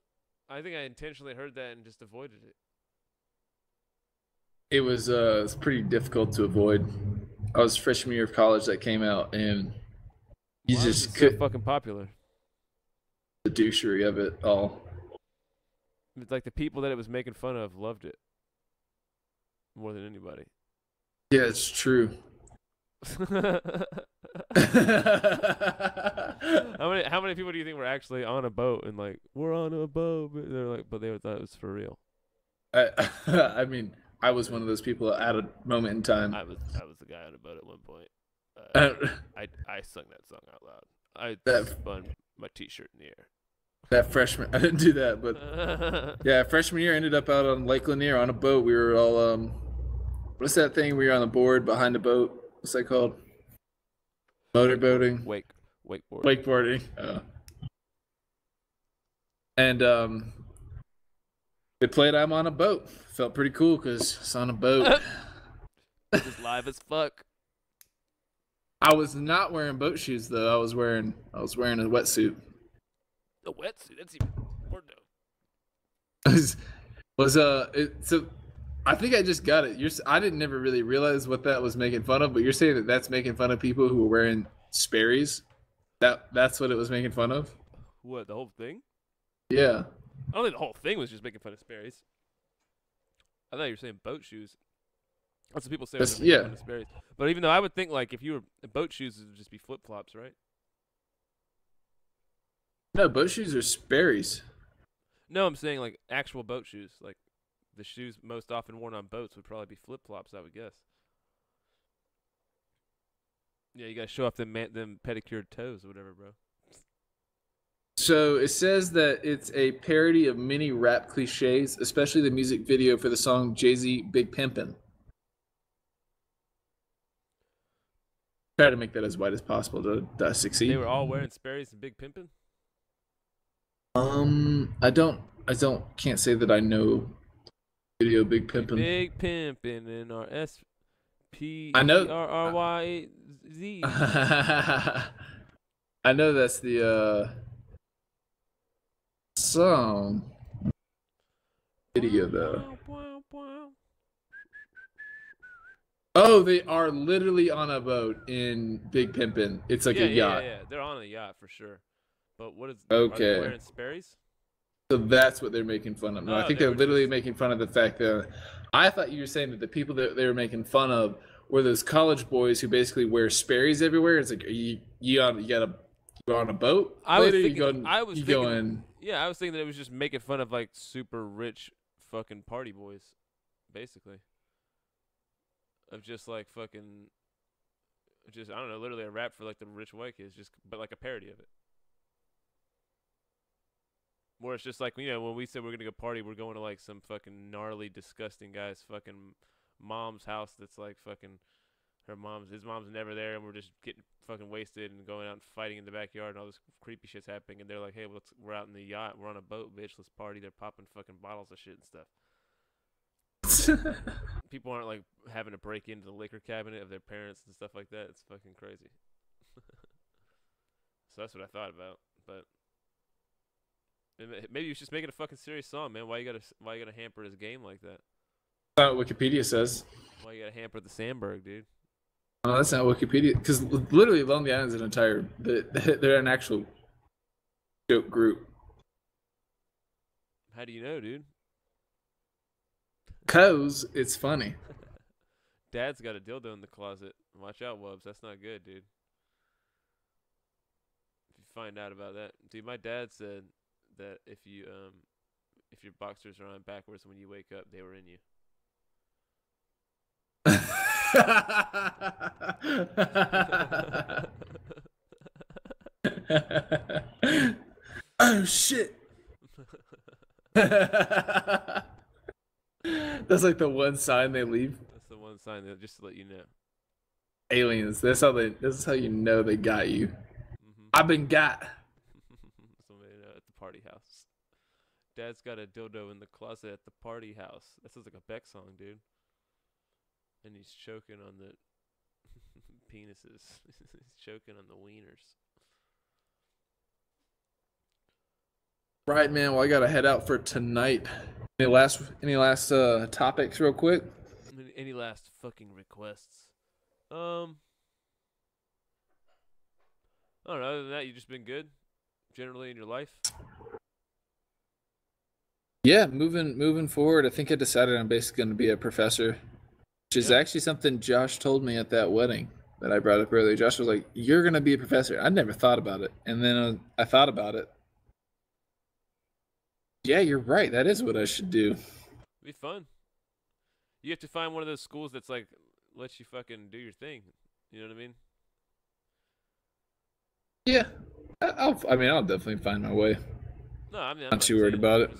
I think I intentionally heard that and just avoided it. It was pretty difficult to avoid. I was freshman year of college that came out, and you Why was just it so could fucking popular? the douchery of it all. It's like the people that it was making fun of loved it more than anybody. Yeah, it's true. How many people do you think were actually on a boat and like we're on a boat? But they're like, but they thought it was for real. I mean, I was one of those people at a moment in time. I was the guy on a boat at one point. I sung that song out loud. I spun my T-shirt in the air. That freshman, I didn't do that, but yeah, freshman year ended up out on Lake Lanier on a boat. We were all what's that thing? We were on the board behind the boat. What's that called? Motorboating. Wakeboarding. Wakeboarding. And they played "I'm on a Boat." Felt pretty cool because it's on a boat. Just live as fuck. I was not wearing boat shoes though. I was wearing a wetsuit. A wetsuit. That's even more dope. So I think I just got it. I didn't never really realize what that was making fun of, but you're saying that that's making fun of people who were wearing Sperry's? That's what it was making fun of? What, the whole thing? Yeah. I don't think the whole thing was just making fun of Sperry's. I thought you were saying boat shoes. That's what people say when they're making fun of Sperry's. But even though I would think like if you were boat shoes, it would just be flip flops, right? No, boat shoes are Sperry's. No, I'm saying like actual boat shoes. Like the shoes most often worn on boats would probably be flip flops, I would guess. Yeah, you gotta show off them pedicured toes or whatever, bro. So it says that it's a parody of many rap cliches, especially the music video for the song Jay-Z Big Pimpin'. Try to make that as wide as possible to succeed. They were all wearing Sperry's and Big Pimpin'? Can't say that I know video Big Pimpin'. Big Pimpin' in our S-P-E-R-R-Y-Z. I know that's the song video though. Oh, they are literally on a boat in Big Pimpin'. It's like a yacht. Yeah, they're on a yacht for sure. But what is? Okay. Are they wearing Sperry's? So that's what they're making fun of. No, I think they're literally making fun of the fact that I thought you were saying that the people that they were making fun of were those college boys who basically wear Sperry's everywhere. It's like, you go on a boat? I was later? thinking, I was thinking that it was just making fun of like super rich fucking party boys, basically. Of just like fucking, just I don't know, literally a rap for like the rich white kids, but like a parody of it. Where it's just like, when we said we're gonna go party, we're going to like some fucking gnarly, disgusting guy's fucking mom's house that's like fucking his mom's never there, and we're just getting fucking wasted and going out and fighting in the backyard and all this creepy shit's happening, and they're like, hey, we're out in the yacht, we're on a boat, bitch, let's party. They're popping fucking bottles of shit and stuff. People aren't like having to break into the liquor cabinet of their parents and stuff like that. It's fucking crazy. So that's what I thought about, but maybe he's just making a fucking serious song, man. Why you gotta hamper his game like that? That's not what Wikipedia says. Why you gotta hamper the Sandberg, dude? No, that's not Wikipedia. Because literally, Lonely Island's they're an actual joke group. How do you know, dude? 'Cause it's funny. Dad's got a dildo in the closet. Watch out, Wubs. That's not good, dude. If you find out about that, dude, my dad said that if your boxers are on backwards when you wake up, they were in you. Oh shit. That's like the one sign they leave. That's the one sign that just to let you know. Aliens. This is how you know they got you. Mm-hmm. I've been got. Somebody at the party house. Dad's got a dildo in the closet at the party house. That sounds like a Beck song, dude. And he's choking on the penises. He's choking on the wieners. Right, man. Well, I gotta head out for tonight. Any last topics, real quick? Any last fucking requests? I don't know. Other than that, you just been good, generally in your life. Yeah, moving forward. I think I decided I'm basically going to be a professor, which is actually something Josh told me at that wedding that I brought up earlier. Josh was like, "You're going to be a professor." I never thought about it, and then I thought about it. Yeah, you're right. That is what I should do. It'd be fun. You have to find one of those schools that's like lets you fucking do your thing. You know what I mean? Yeah, I'll definitely find my way. No, I mean I'm Not too worried saying- about it.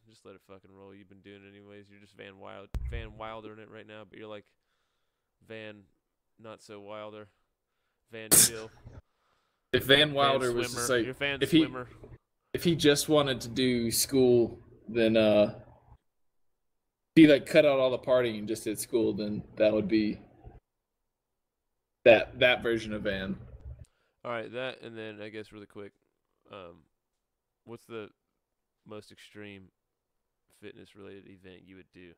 Just let it fucking roll. You've been doing it anyways. You're just Van Wilder in it right now, but you're like Van, not so Wilder, Van chill. If Van Wilder was just like, you're Van if swimmer. if he just wanted to do school, then if he like cut out all the partying and just did school, then that would be that version of Van. All right, that and then I guess really quick, what's the most extreme fitness related event you would do?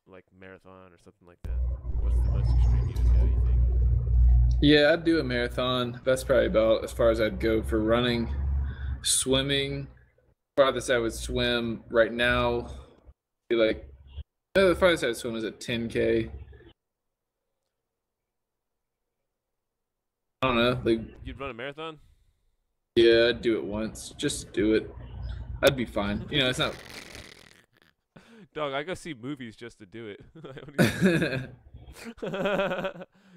Like marathon or something like that. What's the most extreme you would go, you think? Yeah, I'd do a marathon. That's probably about as far as I'd go for running. Swimming, farthest I would swim right now, be like, the farthest I would swim is at 10K. I don't know, like, You'd run a marathon? yeah, I'd do it once. Just do it. I'd be fine. You know, it's not. Dog, I go see movies just to do it.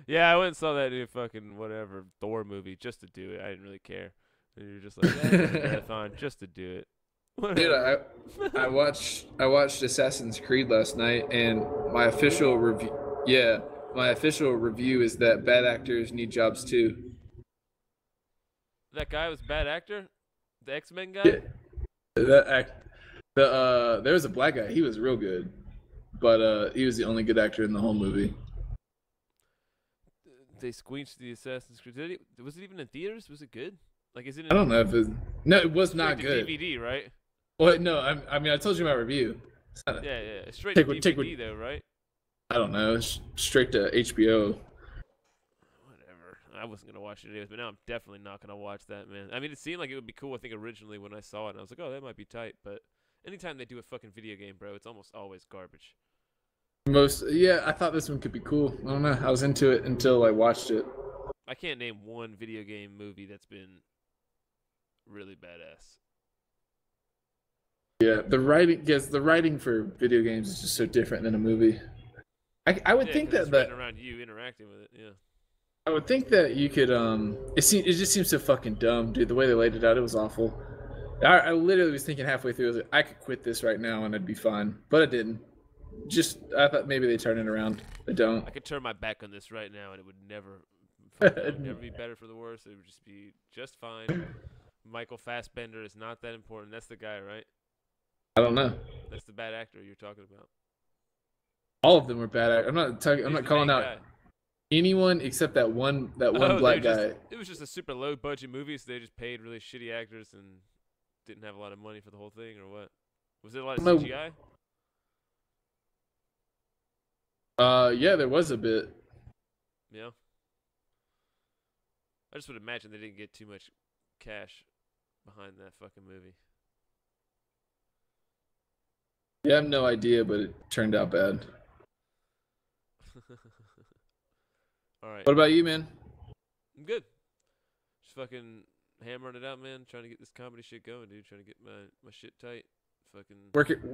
Yeah, I went and saw that new fucking whatever Thor movie just to do it. I didn't really care. And you're just like, yeah, marathon just to do it. Dude, I watched Assassin's Creed last night, and my official review. Yeah, my official review is that bad actors need jobs too. That guy was a bad actor? The X-Men guy? Yeah. There was a black guy. He was real good, but he was the only good actor in the whole movie. They squenched the Assassin's Creed. Was it even in theaters? Was it good? Like, is it? I don't know if it. No, it was not to good. DVD, right? Well, no, I mean I told you my review. It's not Yeah. Straight to DVD though, right? I don't know. It's straight to HBO. Whatever. I wasn't gonna watch it anyways, but now I'm definitely not gonna watch that, man. I mean, it seemed like it would be cool. I think originally when I saw it, and I was like, oh, that might be tight. But anytime they do a fucking video game, bro, it's almost always garbage. Yeah, I thought this one could be cool. I don't know. I was into it until I watched it. I can't name one video game movie that's been really badass. Yeah, the writing for video games is just so different than a movie. I would think 'cause that it's written around you interacting with it, yeah. I would think that you could it just seems so fucking dumb, dude. The way they laid it out, it was awful. I literally was thinking halfway through, I was like, I could quit this right now and I'd be fine, but I didn't. I thought maybe they turn it around. They don't. I could turn my back on this right now and it would never be better for the worse. It would just be just fine. Michael Fassbender is not that important. That's the guy, right? I don't know. That's the bad actor you're talking about. All of them were bad. I'm not He's the calling main out guy. anyone except that one Oh, black they're guy. It was just a super low budget movie, so they just paid really shitty actors and didn't have a lot of money for the whole thing, or what? Was it a lot of No. CGI? Yeah, there was a bit. Yeah. I just would imagine they didn't get too much cash behind that fucking movie. Yeah, I have no idea, but it turned out bad. All right. What about you, man? I'm good. Just fucking hammering it out, man. Trying to get this comedy shit going, dude. Trying to get my shit tight. Fucking.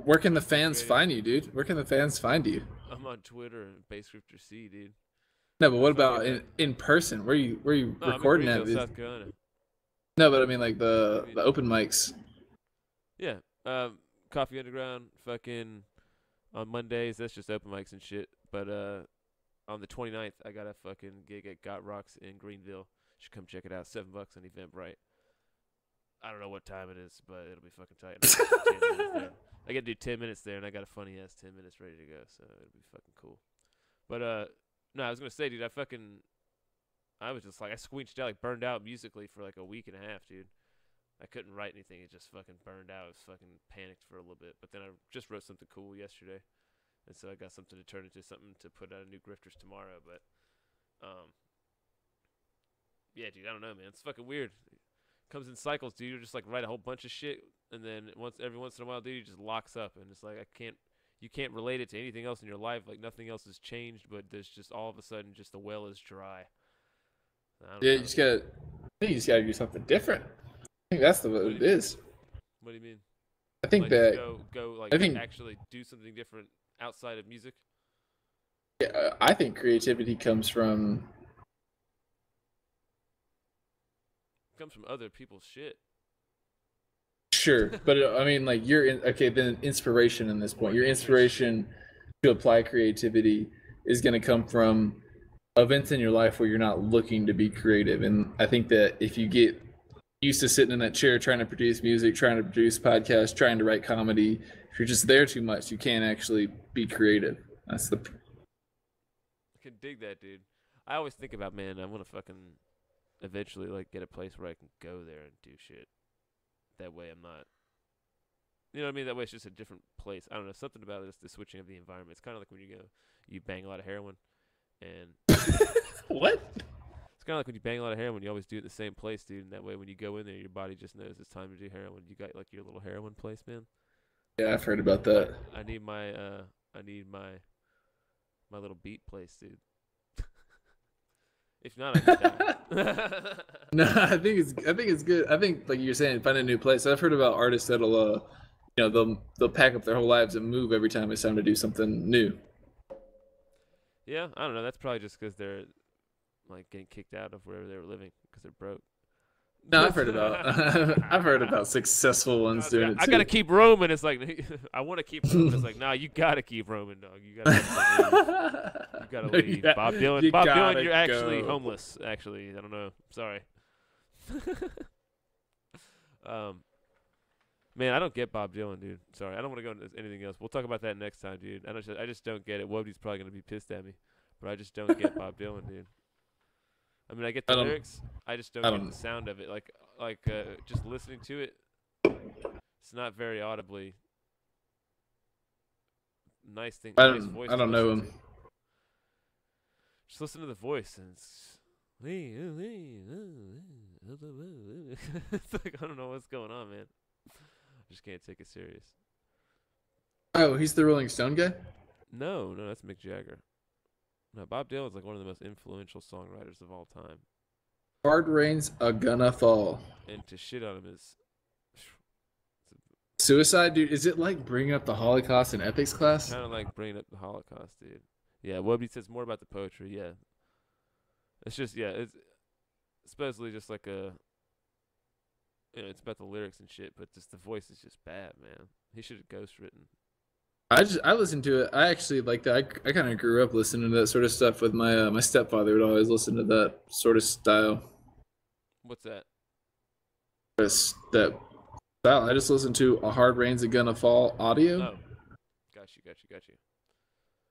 Where can the fans find you, dude? Where can the fans find you? I'm on Twitter and Grifters C, dude. No, but what about in person? Where you No, recording I'm in at? Greenville, South Carolina. No, but I mean like the open mics. Yeah. Coffee Underground, fucking on Mondays. That's just open mics and shit. But on the 29th, I got a fucking gig at Got Rocks in Greenville. You should come check it out. $7 on Eventbrite. I don't know what time it is, but it'll be fucking tight. I gotta do 10 minutes there. I gotta do 10 minutes there, and I got a funny ass 10 minutes ready to go, so it'll be fucking cool. But no, I was gonna say, dude, I was just like, I squenched out, like burned out musically for like a week and a half, dude. I couldn't write anything. It just fucking burned out. I was fucking panicked for a little bit. But then I just wrote something cool yesterday. And so I got something to turn into something to put out a new Grifters tomorrow. But, yeah, dude, I don't know, man. It's fucking weird. It comes in cycles, dude. You just like write a whole bunch of shit. And then every once in a while, dude, it just locks up. And it's like, you can't relate it to anything else in your life. Like nothing else has changed, but there's just all of a sudden, just the well is dry. Yeah, I think you just gotta do something different. I think that's what it is. What do you mean? I think like that go like I think actually do something different outside of music. yeah, I think creativity comes from Other people's shit. sure, but I mean like then inspiration in this point. Your inspiration to apply creativity is going to come from events in your life where you're not looking to be creative, and I think that if you get used to sitting in that chair trying to produce music, trying to produce podcasts, trying to write comedy, if you're just there too much, you can't actually be creative. That's the I can dig that, dude. I always think about, man, I want to fucking eventually like get a place where I can go there and do shit. That way I'm not, you know what I mean? That way it's just a different place. I don't know, something about this, the switching of the environment. It's kind of like when you bang a lot of heroin, and what? it's kind of like when you bang a lot of heroin, you always do it in the same place, dude. And that way when you go in there, your body just knows it's time to do heroin. You got like your little heroin place, man. Yeah, I've heard about that. I need my little beat place, dude. If not, I can die. No, I think it's good. I think like you're saying, find a new place. I've heard about artists that'll they'll pack up their whole lives and move every time it's time to do something new. Yeah, I don't know. That's probably just because they're like getting kicked out of wherever they were living because they're broke. No, I've heard about successful ones doing it too. I gotta keep roaming. It's like I want to keep roaming. It's like, nah, you gotta keep roaming, dog. You gotta leave. Bob Dylan, you're actually homeless. Actually, I don't know. Sorry. Man, I don't get Bob Dylan, dude. Sorry, I don't want to go into anything else. We'll talk about that next time, dude. I just don't get it. Wobdy's probably gonna be pissed at me, but I just don't get Bob Dylan, dude. I mean, I get the lyrics. I just don't get the sound of it. Like just listening to it, it's not very audibly nice thing. I voice don't know him. to. Just listen to the voice, and it's like I don't know what's going on, man. I just can't take it serious. Oh, he's the Rolling Stone guy? No, that's Mick Jagger. No, Bob Dylan's like one of the most influential songwriters of all time. Hard rain's a gonna fall. And to shit on him is Suicide, dude. Is it like bringing up the Holocaust in ethics class? kind of like bringing up the Holocaust, dude. Yeah, Wobby says more about the poetry. Yeah, it's just it's supposedly just like it's about the lyrics and shit, but just the voice is just bad, man. He should have ghost written. I listened to it. I actually like that. I kind of grew up listening to that sort of stuff with my my stepfather would always listen to that sort of style. What's that? That style. I just listened to A Hard Rain's a Gonna Fall audio. Oh, got you.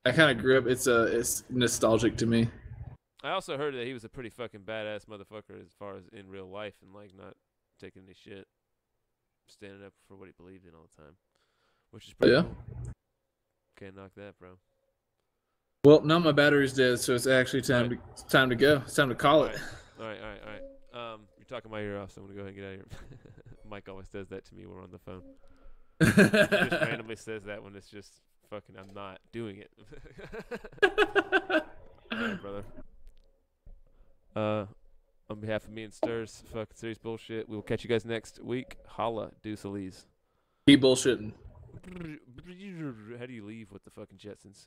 I kind of grew up. It's nostalgic to me. I also heard that he was a pretty fucking badass motherfucker as far as in real life and like not taking any shit, standing up for what he believed in all the time, which is pretty cool. Can't knock that, bro. Well, now my battery's dead, so it's actually time to go. It's time to call it. All right. You're talking my ear off, so I'm gonna go ahead and get out of here. Mike always does that to me when we're on the phone. He just randomly says that when it's just fucking I'm not doing it. All right, brother. On behalf of me and Sters, fucking serious bullshit. We will catch you guys next week. Holla, deuce-a-lees. Keep bullshitting. How do you leave with the fucking Jetsons?